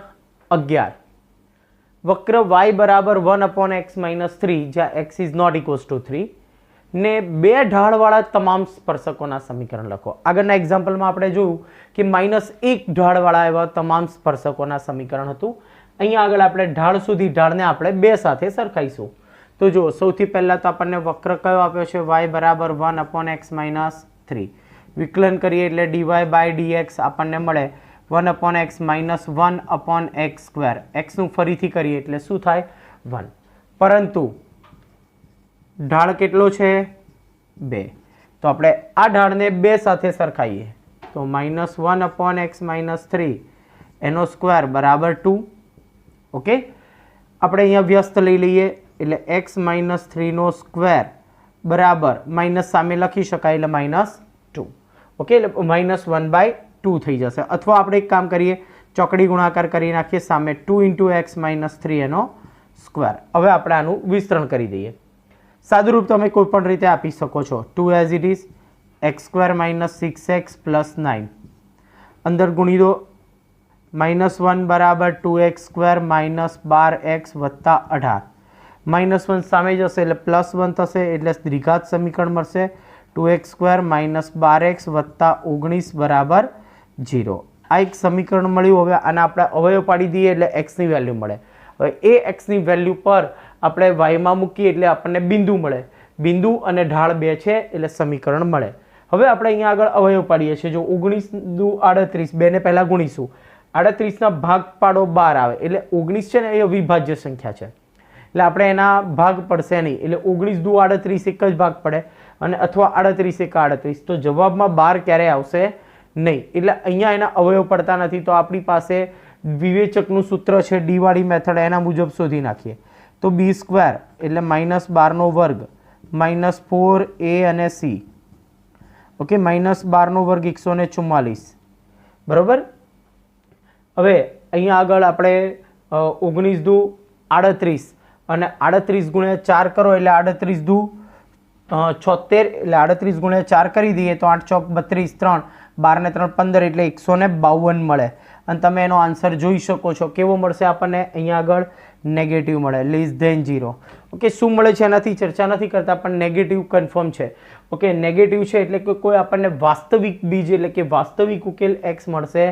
11. વક્ર y બરાબર 1/x-3 જ્યાં x is not equals to 3 ને બે ઢાળવાળા તમામ સ્પર્શકોના સમીકરણ લખો. આગળના એક્ઝામ્પલમાં આપણે જોયું કે -1 ઢાળવાળા એવા તમામ સ્પર્શકોના સમીકરણ હતું. અહીંયા આગળ આપણે ઢાળ સુધી ઢાળને આપણે બે સાથે સરખાઈશું. તો જો સૌથી પહેલા તો આપણને વક્ર કયો આપ્યો છે? y બરાબર 1/x-3. વિકલન કરીએ એટલે dy બાય dx આપણને મળે 1/x - 1/x². x નું ફરીથી કરીએ એટલે શું થાય? 1. પરંતુ ઢાળ કેટલો છે? 2. તો આપણે આ ઢાળને બે સાથે સરખાઈએ તો -1/x-3 એનો સ્ક્વેર બરાબર 2. ઓકે, આપણે અહીંયા વ્યસ્ત લઈ લઈએ એટલે x - 3 નો સ્ક્વેર બરાબર માઇનસ સામે લખી શકાય એટલે -2. ઓકે, એટલે -1/2 થઈ જશે. અથવા આપણે એક કામ કરીએ, ચોકડી ગુણાકાર કરી નાખીએ, સામે 2 × x - 3 એનો સ્ક્વેર. હવે આપણે આનું વિસ્તરણ કરી દઈએ. સાદુરૂપ તમે કોઈ પણ રીતે આપી શકો છો. 2 as it is x² - 6x + 9 અંદર ગુણી દો. -1 બરાબર 2x² - 12x + 18. -1 સામે જશે એટલે +1 થશે, એટલે દ્વિઘાત સમીકરણ મળશે 2x² - 12x + 19 બરાબર 0. આ એક સમીકરણ મળ્યું. હવે આને આપણે અવયવ પાડી દઈએ એટલે x ની વેલ્યુ મળે. હવે એ x ની વેલ્યુ પર આપણે y માં મૂકીએ એટલે આપણને બિંદુ મળે. બિંદુ અને ઢાળ બે છે એટલે સમીકરણ મળે. હવે આપણે અહીંયા આગળ અવયવ પાડીએ છીએ. જો 19 દુ 38, બેને પહેલા ગુણીશું. 38 ના ભાગ પાડો 12 આવે એટલે 19 છે ને એ અવિભાજ્ય સંખ્યા છે, એટલે આપણે એના ભાગ પડશે નહીં. એટલે 19 દુ 38 એક જ ભાગ પડે, અને અથવા 38 એક 38. તો જવાબમાં 12 ક્યારેય આવશે નહીં. એટલે અહીંયા એના અવયવ પડતા નથી. તો આપણી પાસે વિવેચકનું સૂત્ર છે ડી વાળી મેથડ, એના મુજબ શોધી નાખીએ તો b² એટલે -12² -4a અને c. ઓકે, -12² 144 બરોબર. હવે અહીંયા આગળ આપણે 19 દુ 38 અને 38 × 4 કરો એટલે 38 દુ 76, એટલે 38 × 4 કરી દઈએ તો 8 ચોક 32, 3 12 ને 3 15 એટલે 152 મળે. અને તમે એનો આન્સર જોઈ શકો છો. કેવો મળશે આપણને? અહીંયા આગળ નેગેટિવ મળે, <0. ઓકે, શું મળે છે એનાથી ચર્ચા નથી કરતા, પણ નેગેટિવ કન્ફર્મ છે. ઓકે, નેગેટિવ છે એટલે કે કોઈ આપણને વાસ્તવિક બીજ એટલે કે વાસ્તવિક ઉકેલ x મળશે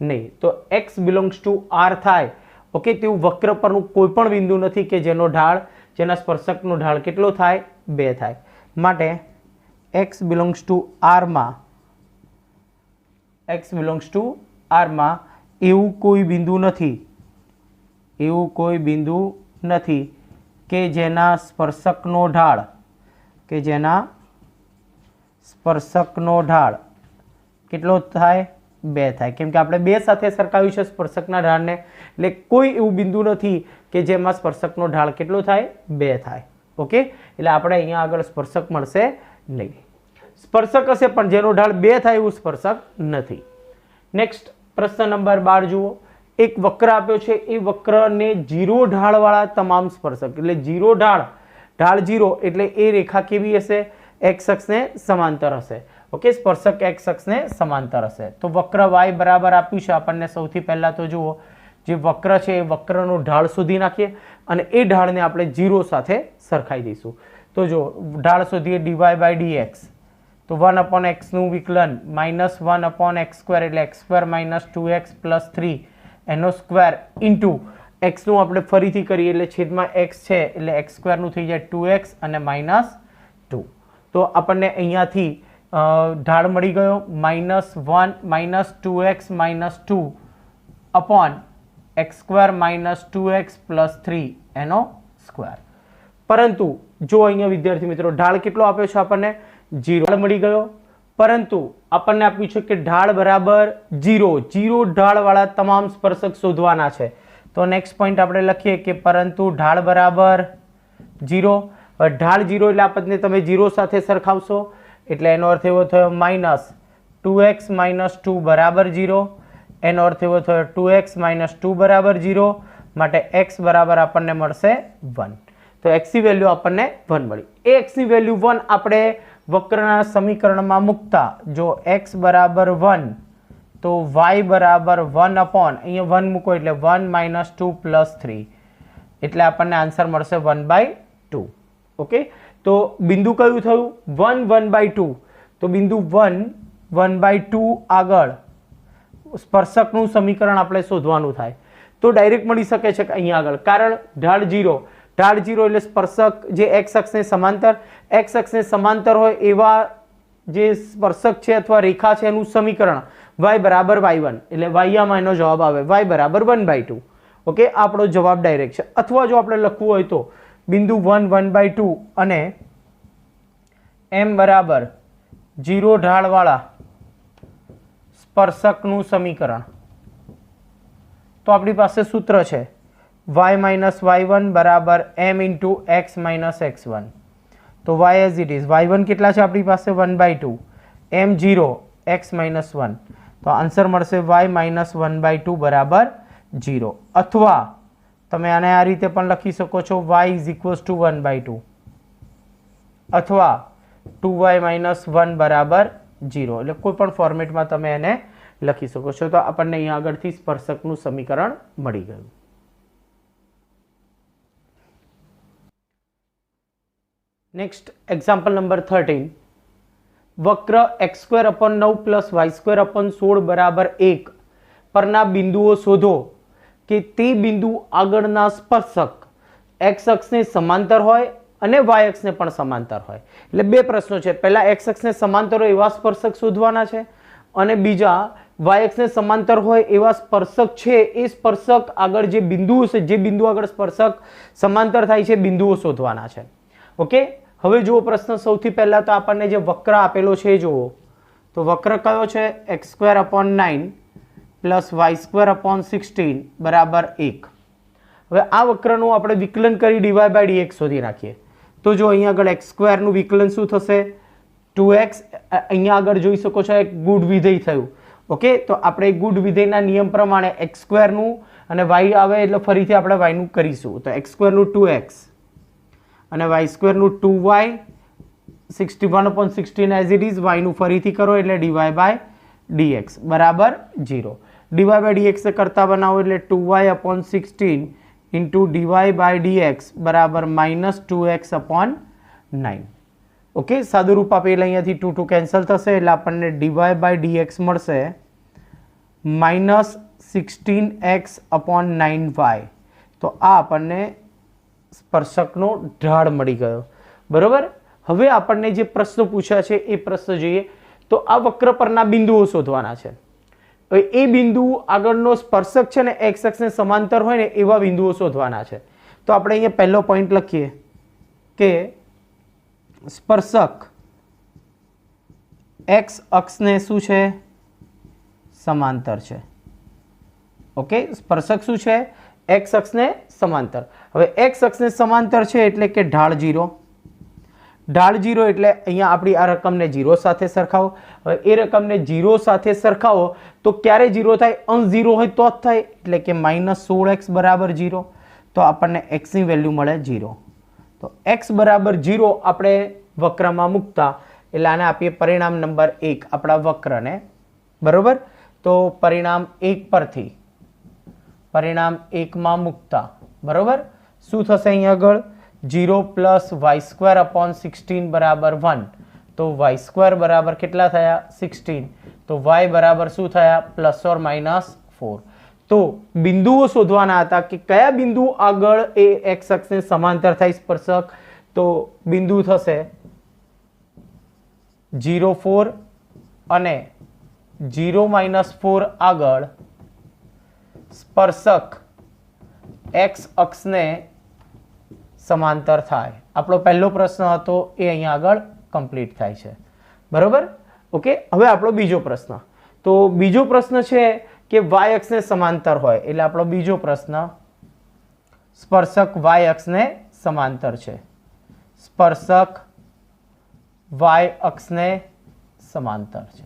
નહીં. તો x બિલોંગ્સ ટુ r થાય. ઓકે, તેવું વક્ર પરનું કોઈ પણ બિંદુ નથી કે જેનો ઢાળ, જેના સ્પર્શકનો ઢાળ કેટલો થાય? 2 થાય. માટે x બિલોંગ્સ ટુ r માં, x બિલોંગ્સ ટુ r માં એવું કોઈ બિંદુ નથી, એવું કોઈ બિંદુ નથી કે જેના સ્પર્શકનો ઢાળ, કે જેના સ્પર્શકનો ઢાળ કેટલો થાય? 2 થાય. કેમ કે આપણે 2 સાથે સરખાવ્યું છે સ્પર્શકના ઢાળને, એટલે કોઈ એવું બિંદુ નથી કે જેમાં સ્પર્શકનો ઢાળ કેટલો થાય? 2 થાય. ઓકે, એટલે આપણે અહીંયા આગળ સ્પર્શક મળશે નહીં. સ્પર્શક હશે પણ જેનો ઢાળ 2 થાય એવું સ્પર્શક નથી. નેક્સ્ટ પ્રશ્ન નંબર 12 જુઓ. એક વક્ર આપ્યો છે, એ વક્રને 0 ઢાળવાળા તમામ સ્પર્શક, એટલે 0 ઢાળ, ઢાળ 0 એટલે એ રેખા કેવી હશે? एक्स अक्ष ने समांतर हशे। ओके, स्पर्शक एक्स अक्ष ने समांतर हशे। तो वक्र y बराबर आप्युं छे आपणने सौथी पहेला तो जुओ जे वक्र छे ए वक्रनो ढाळ शोधी नाखीए अने ए ढाळने आपणे 0 साथे सरखाई दईशुं। तो जो ढाळ शोधीए dy बाय dx, तो 1/x નું વિકલન -1/x² એટલે x² - 2x + 3 એનો સ્ક્વેર ઇન્ટુ x નું આપણે ફરીથી કરીએ એટલે છેદમાં x છે એટલે x² નું થઈ જાય 2x અને -2। તો આપણને અહીંયાથી ઢાળ મળી ગયો -1 - 2x - 2 અપોન x² - 2x + 3 એનો સ્ક્વેર। પરંતુ જો અહીંયા વિદ્યાર્થી મિત્રો ઢાળ કેટલો આપ્યો છે આપણને 0 મળી ગયો, પરંતુ આપણને આપ્યું છે કે ઢાળ બરાબર 0 ઢાળવાળા તમામ સ્પર્શક શોધવાના છે। તો નેક્સ્ટ પોઈન્ટ આપણે લખીએ કે પરંતુ ઢાળ બરાબર 0। હવે ઢાળ 0 એટલે આપણને તમે 0 સાથે સરખાવશો એટલે એનો અર્થ એવો થયો -2x - 2 બરાબર 0। એનો અર્થ એવો થયો 2x - 2 બરાબર 0, માટે x બરાબર આપણને મળશે 1। તો x ની વેલ્યુ આપણને 1 મળી। એ x ની વેલ્યુ 1 આપણે વક્રના સમીકરણમાં મૂકતા જો x બરાબર 1 તો y બરાબર 1 અપોન અહીંયા 1 મૂકો એટલે 1 - 2 + 3 એટલે આપણને આન્સર મળશે 1/2। ઓકે, તો બિંદુ કયું થયું 1 1/2। તો બિંદુ 1 1/2 આગળ સ્પર્શકનું સમીકરણ આપણે શોધવાનું થાય તો ડાયરેક્ટ મળી શકે છે કે અહીંયા આગળ, કારણ ઢાળ 0 એટલે સ્પર્શક જે x અક્ષને સમાંતર હોય એવા જે સ્પર્શક છે અથવા રેખા છે એનું સમીકરણ y બરાબર y1 એટલે y આમાં એનો જવાબ આવે y બરાબર 1/2। ઓકે, આપણો જવાબ ડાયરેક્ટ છે। અથવા જો આપણે લખવું હોય તો બિંદુ 1 1/2 અને m બરાબર 0 ઢાળવાળા સ્પર્શકનું સમીકરણ, તો આપણી પાસે સૂત્ર છે y - y1 બરાબર m × x - x1। તો y as it is y1 કેટલા છે આપણી પાસે 1/2, m 0 x - 1, તો આન્સર મળશે y - 1/2 બરાબર 0। અથવા તમે આને આ રીતે પણ લખી શકો છો y = 1/2 અથવા 2y - 1 બરાબર 0, એટલે કોઈ પણ ફોર્મેટમાં તમે એને લખી શકો છો। તો આપણને અહીંયા આગળથી સ્પર્શકનું સમીકરણ મળી ગયું। નેક્સ્ટ એક્ઝામ્પલ નંબર 13, વક્ર x² + 9 + y² = 1 પરના બિંદુઓ શોધો કે તે બિંદુ આગળના સ્પર્શક x અક્ષને સમાંતર હોય અને y અક્ષને પણ સમાંતર હોય। એટલે બે પ્રશ્નો છે, પહેલા x અક્ષને સમાંતર હોય એવા સ્પર્શક શોધવાના છે અને બીજા y અક્ષને સમાંતર હોય એવા સ્પર્શક છે એ સ્પર્શક આગળ જે બિંદુઓ છે જે બિંદુ આગળ સ્પર્શક સમાંતર થાય છે બિંદુઓ શોધવાના છે। ઓકે, હવે જુઓ પ્રશ્ન સૌથી પહેલા તો આપણને જે વક્ર આપેલો છે જુઓ, તો વક્ર કયો છે x² / 9 + y² / 16 બરાબર 1। હવે આ વક્રનું આપણે વિકલન કરી dy બાય dx શોધી નાખીએ તો જો અહીંયા આગળ x² નું વિકલન શું થશે 2x, અહીંયા આગળ જોઈ શકો છો એક ગુણ વિધેય થયું। ઓકે, તો આપણે ગુણ વિધેયના નિયમ પ્રમાણે x² નું અને y આવે એટલે ફરીથી આપણે y નું કરીશું, તો x² નું 2x અને y² નું 2y 61/16 as it is, y નું ફરીથી કરો એટલે dy બાય dx બરાબર 0। dy બાય dx કરતા બનાવો એટલે 2y/16 into dy by dx બરાબર -2x/9। ઓકે, સાદું રૂપ આપે એટલે અહીંયાથી 2 2 કેન્સલ થશે એટલે આપણને dy બાય dx મળશે -16x/9y। તો આ આપણને સ્પર્શકનો ઢાળ મળી ગયો, બરોબર। હવે આપણને જે પ્રશ્ન પૂછ્યા છે એ પ્રશ્ન જોઈએ તો આ વક્ર પરના બિંદુઓ શોધવાના છે। હવે એ બિંદુ આગળનો સ્પર્શક છે ને x અક્ષને સમાંતર હોય ને એવા બિંદુઓ શોધવાના છે। તો આપણે અહીંયા પહેલો પોઈન્ટ લખીએ કે સ્પર્શક x અક્ષને શું છે સમાંતર છે। ઓકે, સ્પર્શક શું છે x અક્ષને સમાંતર। હવે x અક્ષને સમાંતર છે એટલે કે ઢાળ 0 એટલે અહીંયા આપણી આ રકમને 0 સાથે સરખાવો। હવે એ રકમને 0 સાથે સરખાવો તો ક્યારે 0 થાય, અંશ 0 હોય તો જ થાય, એટલે કે -16x બરાબર 0। તો આપણને x ની વેલ્યુ મળે 0। તો x બરાબર 0 આપણે વક્રમાં મૂકતા એટલે આને આપીએ પરિણામ નંબર 1 આપણા વક્રને, બરોબર. તો પરિણામ 1 પરથી પરિણામ 1 માં મૂકતા, બરોબર, શું થશે અહીંયા આગળ 0 + y² / 16 બરાબર 1. તો y² બરાબર કેટલા થયા 16. તો y બરાબર શું થયા ±4. તો બિંદુઓ શોધવાના હતા કે કયા બિંદુ આગળ એ x અક્ષને સમાંતર થાય સ્પર્શક. તો બિંદુ થશે 0, 4 અને 0 - 4 આગળ સ્પર્શક x અક્ષને સમાંતર થાય. આપણો પહેલો પ્રશ્ન હતો એ અહીંયા આગળ કમ્પ્લીટ થાય છે, બરોબર. ઓકે, હવે આપણો બીજો પ્રશ્ન. તો બીજો પ્રશ્ન છે કે y અક્ષને સમાંતર હોય એટલે આપણો બીજો પ્રશ્ન સ્પર્શક y અક્ષને સમાંતર છે. સ્પર્શક y અક્ષને સમાંતર છે.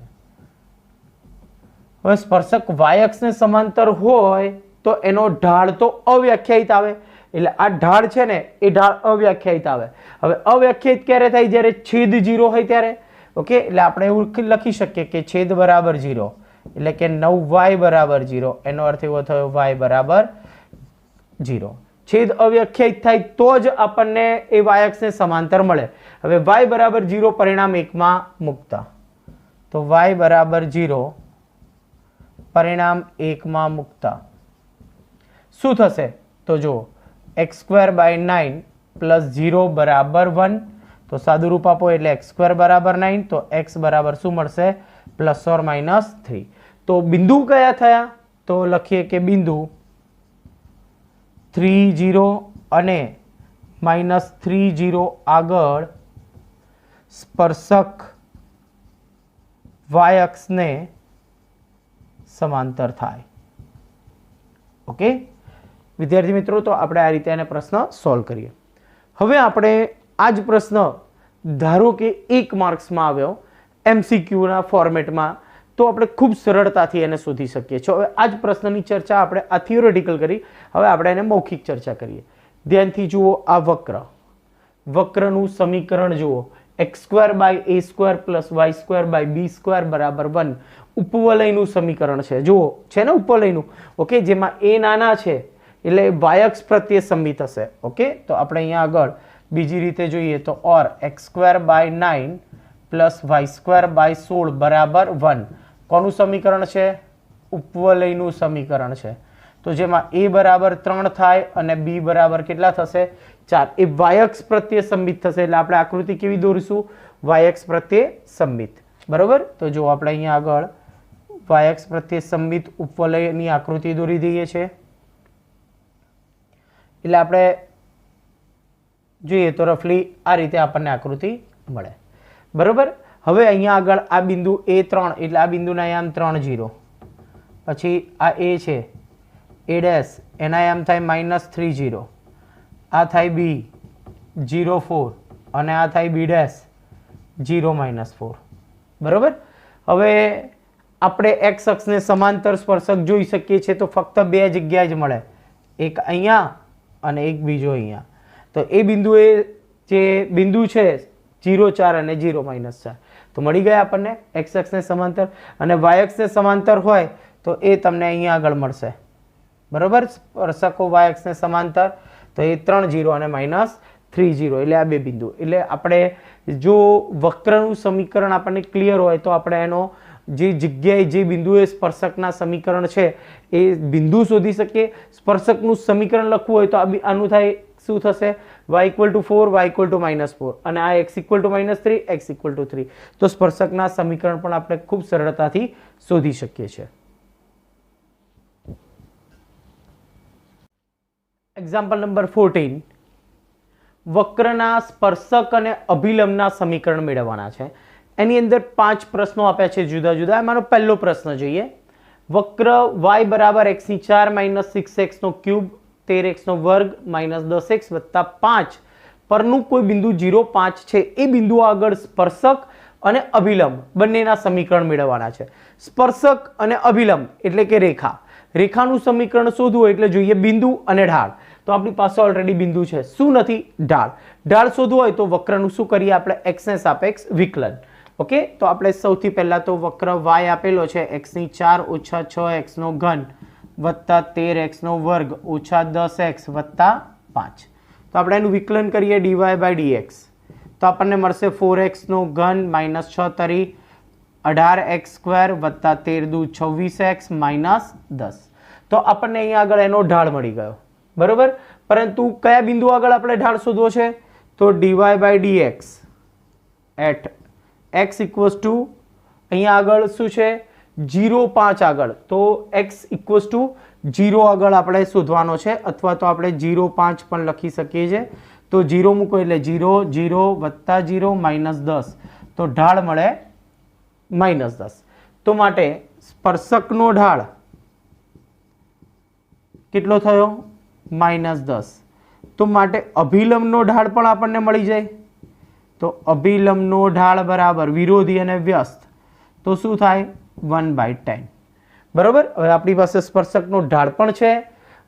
હવે સ્પર્શક y અક્ષને સમાંતર હોય તો એનો ઢાળ તો અવ્યાખ્યાયિત આવે. એટલે આ ઢાળ છે ને એ ઢાળ અવ્યાખ્યાયિત આવે. હવે અવ્યાખ્યાયિત ક્યારે થાય? જ્યારે છેદ 0 હોય ત્યારે. ઓકે, એટલે આપણે એવું લખી શકીએ કે છેદ બરાબર 0 એટલે કે 9y બરાબર 0. એનો અર્થ એવો થયો y બરાબર 0. છેદ અવ્યાખ્યાયિત થાય તો જ આપણને એ y અક્ષને સમાંતર મળે. હવે y બરાબર 0 પરિણામ 1 માં મૂકતા, તો y બરાબર 0 પરિણામ 1 માં મૂકતા શું થશે? તો જો x² / 9 + 0 બરાબર 1. તો સાદું રૂપ આપો એટલે x² બરાબર 9. તો x બરાબર શું મળશે ±3. તો બિંદુ કયા થયા? તો લખીએ કે બિંદુ 3, 0 અને -3, 0 આગળ સ્પર્શક y અક્ષને સમાંતર થાય. ઓકે વિદ્યાર્થી મિત્રો, તો આપણે આ રીતે આને પ્રશ્ન સોલ્વ કરીએ. હવે આપણે આ જ પ્રશ્ન ધારો કે 1 માર્ક્સમાં આવ્યો MCQના ફોર્મેટમાં, તો આપણે ખૂબ સરળતાથી એને શોધી શકીએ છીએ. હવે આ જ પ્રશ્નની ચર્ચા આપણે આ થિયોરેટિકલ કરી, હવે આપણે એને મૌખિક ચર્ચા કરીએ. ધ્યાનથી જુઓ, આ વક્રનું સમીકરણ જુઓ, x² / a² + y² / b² બરાબર 1. ઉપવલયનું સમીકરણ છે, જુઓ છે ને ઉપવલયનું. ઓકે, જેમાં a નાના છે એટલે y અક્ષ પ્રત્યે સંમિત હશે. ઓકે, તો આપણે અહીંયા આગળ બીજી રીતે જોઈએ તો ઓર x² / 9 + y² / 16 બરાબર 1. કોનું સમીકરણ છે? ઉપવલયનું સમીકરણ છે. તો જેમાં a બરાબર 3 થાય અને b બરાબર કેટલા થશે 4. એ y અક્ષ પ્રત્યે સંમિત થશે એટલે આપણે આકૃતિ કેવી દોરીશું? y અક્ષ પ્રત્યે સંમિત, બરોબર. તો જો આપણે અહીંયા આગળ y અક્ષ પ્રત્યે સંમિત ઉપવલયની આકૃતિ દોરી દઈએ છીએ. એટલે આપણે જોઈએ તો રફલી આ રીતે આપણને આકૃતિ મળે, બરોબર. હવે અહીંયા આગળ આ બિંદુ A3 એટલે આ બિંદુના આયામ 3, 0. પછી આ A છે A' એના આયામ થાય -3, 0. આ થાય B 0, 4 અને આ થાય B' 0, -4, બરોબર. હવે આપણે x અક્ષને સમાંતર સ્પર્શક જોઈ શકીએ છીએ તો ફક્ત 2 જગ્યાએ જ મળે, એક અહીંયા અને એક બીજો અહીંયા. તો એ બિંદુએ જે બિંદુ છે 0, 4 અને 0, -4 તો મળી ગયા આપણને x અક્ષને સમાંતર. અને y અક્ષને સમાંતર હોય તો એ તમને અહીંયા આગળ મળશે, બરોબર. સ્પર્શકો y અક્ષને સમાંતર તો એ 3, 0 અને -3, 0 એટલે આ બે બિંદુ. એટલે આપણે જો વક્રનું સમીકરણ આપણને ક્લિયર હોય તો આપણે એનો જે જગ્યાએ જે બિંદુએ સ્પર્શકના સમીકરણ છે એ બિંદુ શોધી શકીએ. સ્પર્શકનું સમીકરણ લખવું હોય તો આનું થાય શું થશે? y = 4, y = -4 અને આ x = -3, x = 3. તો સ્પર્શકના સમીકરણ પણ આપણે ખૂબ સરળતાથી શોધી શકીએ છીએ. Example number 14. વક્રના સ્પર્શક અને અભિલંબના સમીકરણ મેળવવાના છે. એની અંદર 5 પ્રશ્નો આપ્યા છે જુદા જુદા. એમાંનો પહેલો પ્રશ્ન જોઈએ. વક્ર y બરાબર x4 - 6x³ 13x² -10x + 5 પરનું કોઈ બિંદુ 0, 5 છે એ બિંદુ આગળ સ્પર્શક અને અભિલંબ બંનેના સમીકરણ મેળવવાના છે. સ્પર્શક અને અભિલંબ એટલે કે રેખાનું સમીકરણ શોધવું એટલે જોઈએ બિંદુ અને ઢાળ. તો આપણી પાસે ઓલરેડી બિંદુ છે, શું નથી? ઢાળ. ઢાળ શોધવું હોય તો વક્રનું શું કરીએ આપણે? x ને સાપેક્ષ વિકલન. ઓકે, તો આપણે સૌથી પહેલા તો વક્ર y આપેલો છે x ની 4 ઓછા 6x નો ઘન વત્તા 13x નો વર્ગ ઓછા 10x વત્તા 5. તો આપણે એનું વિકલન કરીએ dy બાય dx, તો આપણને મળશે 4x નો ઘન માઇનસ 6 તરી 18x સ્ક્વેર વત્તા 13 દુ 26x માઇનસ 10. તો આપણને અહીંયા આગળ એનો ઢાળ મળી ગયો, બરોબર. પરંતુ કયા બિંદુ આગળ આપણે ઢાળ શોધવો છે? તો dy by dx at x equals to અહીંયા આગળ શું છે? 0.5 આગળ. તો x ઇક્વલ્સ ટુ 0 આગળ આપણે શોધવાનો છે, અથવા તો આપણે 0.5 પણ લખી શકીએ છીએ. તો 0 મૂકો એટલે 0 0 વત્તા 0 માઇનસ 10, તો ઢાળ મળે માઇનસ 10. તો માટે સ્પર્શકનો ઢાળ કેટલો થયો? માઇનસ 10. તો માટે અભિલંબનો ઢાળ પણ આપણને મળી જાય. તો અભિલંબનો ઢાળ બરાબર વિરોધી અને વ્યસ્ત, તો શું થાય? 1/10. બરોબર. હવે આપણી પાસે સ્પર્શકનો ઢાળ પણ છે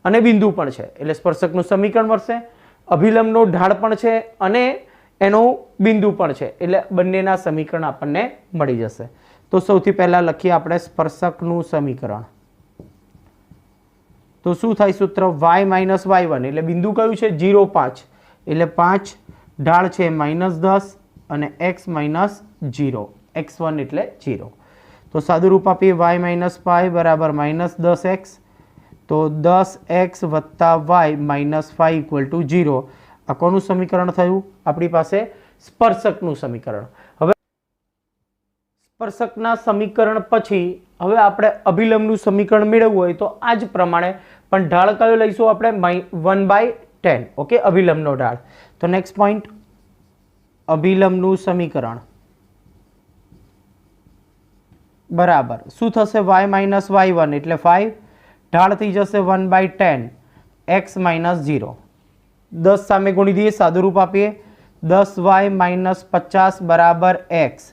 અને બિંદુ પણ છે, એટલે સ્પર્શકનું સમીકરણ મળશે. અભિલંબનો ઢાળ પણ છે અને એનો બિંદુ પણ છે, એટલે બંનેના સમીકરણ આપણને મળી જશે. તો સૌથી પહેલા લખીએ આપણે સ્પર્શકનું સમીકરણ. તો શું થાય સૂત્ર? y માઇનસ y1, એટલે બિંદુ કયું છે? 0.5, એટલે 5, ઢાળ છે -10 અને x માઇનસ 0, x1 એટલે 0. તો સાદું રૂપ આપીએ y માઇનસ પાઈ બરાબર -10x, તો 10x વત્તા y માઇનસ 5 ઇક્વલ ટુ 0. આ કોનું સમીકરણ થયું? આપણી પાસે સ્પર્શકનું સમીકરણ. હવે સ્પર્શકના સમીકરણ પછી હવે આપણે અભિલંબનું સમીકરણ મેળવવું હોય તો આ જ પ્રમાણે, પણ ઢાળ કયો લઈશું આપણે? 1/10. ઓકે, અભિલંબનો ઢાળ. તો નેક્સ્ટ પોઈન્ટ, અભિલંબનું સમીકરણ બરાબર શું થશે? y માઇનસ y1 એટલે 5, ઢાળ થઈ જશે 1/10 x માઇનસ 0. 10 સામે ગુણી દઈએ, સાદું રૂપ આપીએ 10y માઇનસ 50 બરાબર x.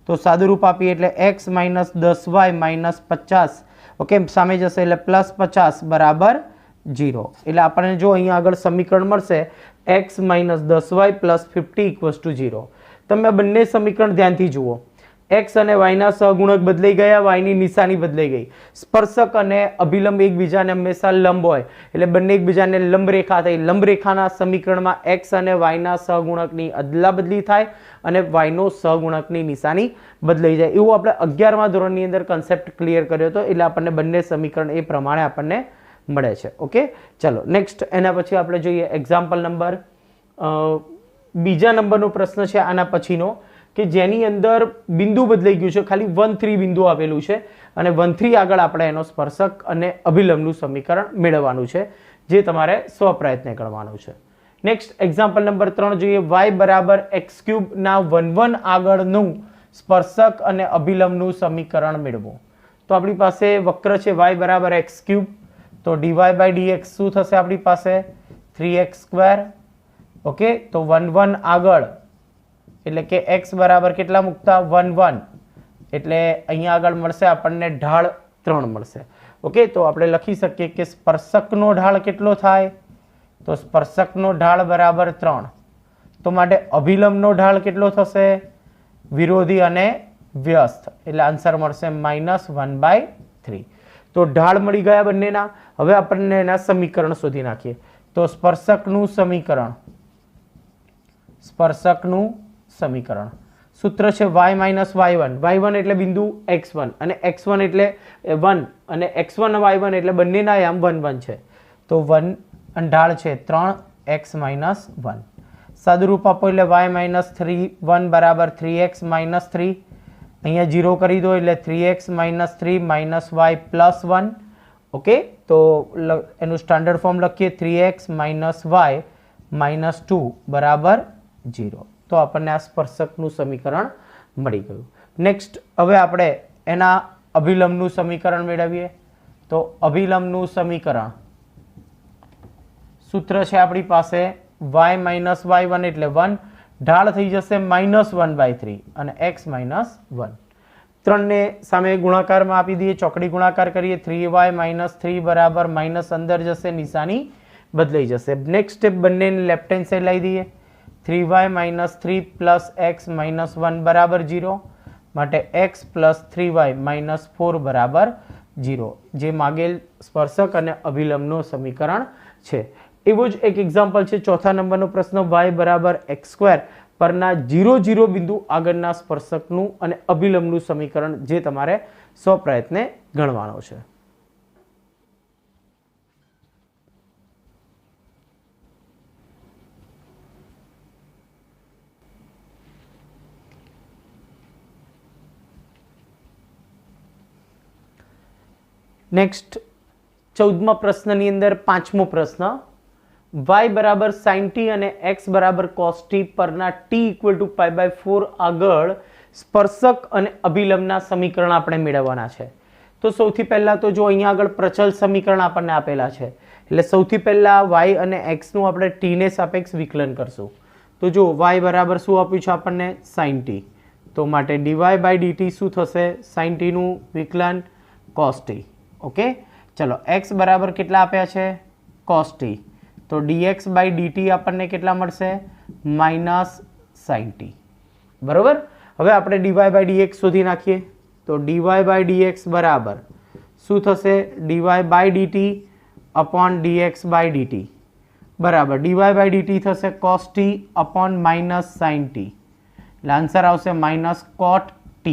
તો સાદું રૂપ આપીએ એટલે x minus 10y minus 50, okay, સામે જશે એટલે પ્લસ 50 બરાબર 0. એટલે આપણને જો અહીંયા આગળ સમીકરણ મળશે x minus 10y plus 50 equals to 0. તમે બંને સમીકરણ ધ્યાનથી જુઓ. x અને y ના સહગુણક બદલાઈ ગયા, y ની નિશાની બદલાઈ ગઈ. સ્પર્શક અને અભિલંબ એકબીજાને હંમેશા લંબ હોય, એટલે બંને એકબીજાને લંબ રેખા થઈ. લંબ રેખાના સમીકરણમાં x અને y ના સહગુણકની અદલા બદલી થાય અને y નો સહગુણકની નિશાની બદલાઈ જાય. એવું આપણે 11મા ધોરણની અંદર કન્સેપ્ટ ક્લિયર કર્યો હતો, એટલે આપણને બંને સમીકરણ એ પ્રમાણે આપણને મળે છે. ઓકે, ચલો નેક્સ્ટ. એના પછી આપણે જોઈએ એક્ઝામ્પલ નંબર બીજા નંબરનો પ્રશ્ન છે આના પછીનો, કે જેની અંદર બિંદુ બદલાઈ ગયું છે, ખાલી 1-3 બિંદુ આપેલું છે અને 1-3 આગળ આપણે એનો સ્પર્શક અને અભિલંબનું સમીકરણ મેળવવાનું છે, જે તમારે સ્વપ્રયત્ને કરવાનું છે. નેક્સ્ટ એક્ઝામ્પલ નંબર 3 જોઈએ. y બરાબર x³ ના 1-1 આગળનું સ્પર્શક અને અભિલંબનું સમીકરણ મેળવો. તો આપણી પાસે વક્ર છે y બરાબર x³, તો dy બાય dx શું થશે? આપણી પાસે 3x². ઓકે, તો 1-1 આગળ એટલે કે x બરાબર કેટલા મૂકતા? 1-1, એટલે અહીંયા આગળ મળશે આપણને ઢાળ 3 મળશે. ઓકે, તો આપણે લખી શકીએ કે સ્પર્શકનો ઢાળ કેટલો થાય? તો સ્પર્શકનો ઢાળ બરાબર 3. તો માટે અભિલંબનો ઢાળ કેટલો થશે? વિરોધી અને વ્યસ્ત, એટલે આન્સર મળશે -1/3. તો ઢાળ મળી ગયા બંનેના. હવે આપણને એના સમીકરણ શોધી નાખીએ. તો સ્પર્શકનું સમીકરણ, સ્પર્શકનું સમીકરણ સૂત્ર છે y માઇનસ y1. y1 એટલે બિંદુ x1 અને x1 એટલે 1 અને x1 y1 એટલે બંનેના આયામ 1-1 છે. તો 1 અને ઢાળ છે 3x માઇનસ 1. સાદું રૂપ આપો એટલે y માઇનસ 1 બરાબર 3x માઇનસ 3. અહીંયા 0 કરી દો એટલે 3x minus 3 minus y plus 1. Okay, તો એનું સ્ટાન્ડર્ડ ફોર્મ લખીએ 3x માઇનસ y માઇનસ 2 બરાબર 0. તો આપણને આ સ્પર્શકનું સમીકરણ મળી ગયું. નેક્સ્ટ હવે આપણે એના અભિલંબનું સમીકરણ મેળવીએ. તો અભિલંબનું સમીકરણ સૂત્ર છે આપણી પાસે y માઇનસ y1 એટલે 1, ઢાળ થઈ જશે -1/3 અને x માઇનસ 1. 3 ને સામે ગુણાકારમાં આપી દઈએ, ચોકડી ગુણાકાર કરીએ. 3y માઇનસ 3 બરાબર માઇનસ અંદર જશે, નિશાની બદલાઈ જશે. નેક્સ્ટ સ્ટેપ બંનેને લેફ્ટ હેન્ડ સાઈડ લાવી દઈએ. 3y - 3 + x - 1 બરાબર 0 માટે x + 3y - 4 બરાબર 0 જે માગેલ સ્પર્શક અને અભિલંબનું સમીકરણ છે. એવો જ એક એક્ઝામ્પલ છે ચોથા નંબરનો પ્રશ્ન y = x² પરના 0 0 બિંદુ આગળના સ્પર્શકનું અને અભિલંબનું સમીકરણ જે તમારે સ્વપ્રયત્ને ગણવાનો છે. નેક્સ્ટ 14મા પ્રશ્નની અંદર પાંચમો પ્રશ્ન y = sin t અને x = cos t પરના t = π/4 આગળ સ્પર્શક અને અભિલંબના સમીકરણ આપણે મેળવવાના છે. તો સૌથી પહેલા તો જો અહીંયા આગળ પ્રચલ સમીકરણ આપણને આપેલા છે એટલે સૌથી પહેલા y અને x નું આપણે t ને સાપેક્ષ વિકલન કરશું. તો જો y બરાબર શું આપ્યું છે આપણને sin t, તો માટે dy/dt શું થશે sin t નું વિકલન cos t. ઓકે, ચલો x બરાબર કેટલા આપ્યા છે cos t, તો dx/dt આપણને કેટલા મળશે -sin t. બરોબર. હવે આપણે dy/dx શોધી નાખીએ. તો dy/dx બરાબર શું થશે dy/dt / dx/dt બરાબર dy/dt થશે cos t / -sin t એટલે આન્સર આવશે -cot t.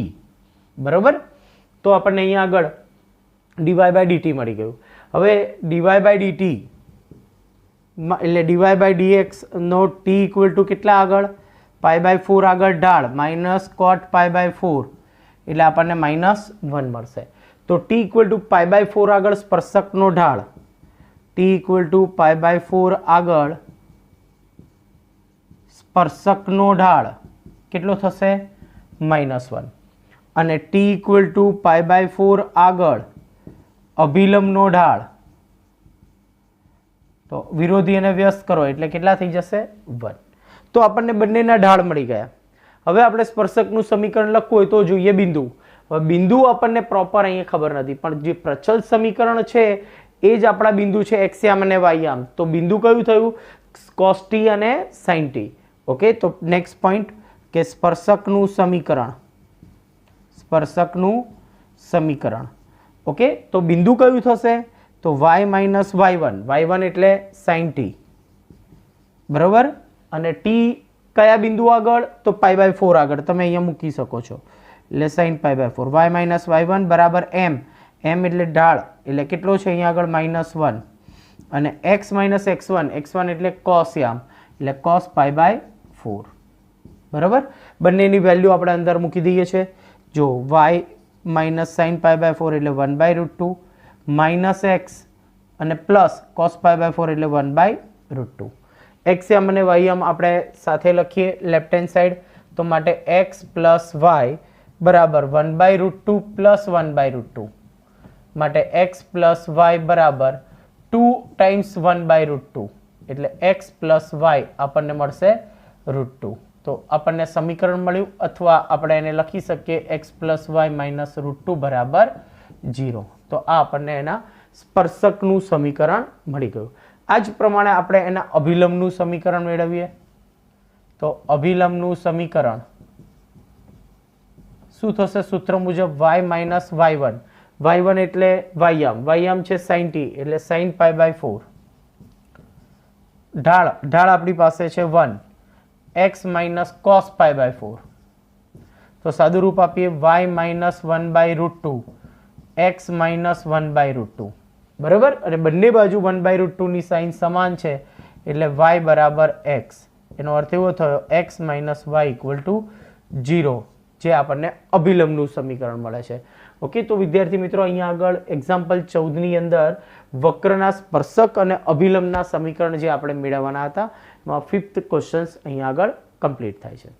બરોબર. તો આપણને અહીંયા આગળ dy/dt મળી ગયું. હવે dy/dt એટલે dy/dx નો t = કેટલા આગળ π/4 આગળ ઢાળ -cot π/4 એટલે આપણને -1 મળશે. તો t = π/4 આગળ સ્પર્શકનો ઢાળ t = π/4 આગળ સ્પર્શકનો ઢાળ કેટલો થશે -1 અને t = π/4 આગળ અભિલંબનો ઢાળ તો વિરોધી અને વ્યસ્ત કરો એટલે કેટલા થઈ જશે 1. તો આપણને બંનેના ઢાળ મળી ગયા. હવે આપણે સ્પર્શકનું સમીકરણ લખવું હોય તો જોઈએ બિંદુ. હવે બિંદુ આપણને પ્રોપર અહીંયા ખબર નથી પણ જે પ્રચલ સમીકરણ છે એ જ આપણા બિંદુ છે x યામ અને y યામ. તો બિંદુ કયું થયું cos t અને sin t. ઓકે, તો નેક્સ્ટ પોઈન્ટ કે સ્પર્શકનું સમીકરણ. ઓકે, તો બિંદુ કયું થશે તો y - y1 એટલે sin t. બરાબર. અને t કયા બિંદુ આગળ તો π/4 આગળ તમે અહીંયા મૂકી શકો છો એટલે sin π/4 y - y1 બરાબર m એટલે ઢાળ એટલે કેટલો છે અહીંયા આગળ -1 અને x - x1 એટલે cos યામ એટલે cos π/4. બરાબર. બંનેની વેલ્યુ આપણે અંદર મૂકી દઈએ છે. જો y - sin π/4 એટલે 1/√2 -x અને પ્લસ cos π/4 એટલે 1/√2. x યામ અને y યામ આપણે સાથે લખીએ લેફ્ટ હેન્ડ સાઈડ. તો માટે x + y બરાબર 1/√2 + 1/√2 માટે x + y બરાબર 2 ટાઈમ્સ 1/√2 એટલે x + y આપણને મળશે √2. તો આપણને સમીકરણ મળ્યું અથવા આપણે એને લખી શકીએ x + y - √2 બરાબર 0. તો આ આપણને એના સ્પર્શકનું સમીકરણ મળી ગયું. આ જ પ્રમાણે આપણે એના અભિલંબનું સમીકરણ મેળવીએ. તો અભિલંબનું સમીકરણ શું થશે સૂત્ર મુજબ y - y1 એટલે y યામ છે sin t એટલે sin π/4 ઢાળ આપણી પાસે છે 1 x - cos π/4 તો સાદું રૂપ આપીએ y - 1/√2 x - 1/√2. બરાબર. અને બંને બાજુ 1/√2 ની સાઇન સમાન છે એટલે y બરાબર x. એનો અર્થ એવો થયો x - y = 0 જે આપણને અભિલંબનું સમીકરણ મળે છે. ઓકે, તો વિદ્યાર્થી મિત્રો અહીંયા આગળ એક્ઝામ્પલ 14 ની અંદર વક્રના સ્પર્શક અને અભિલંબના સમીકરણ જે આપણે મેળવવાના હતા એમાં 5th ક્વેશ્ચન અહીંયા આગળ કમ્પ્લીટ થાય છે.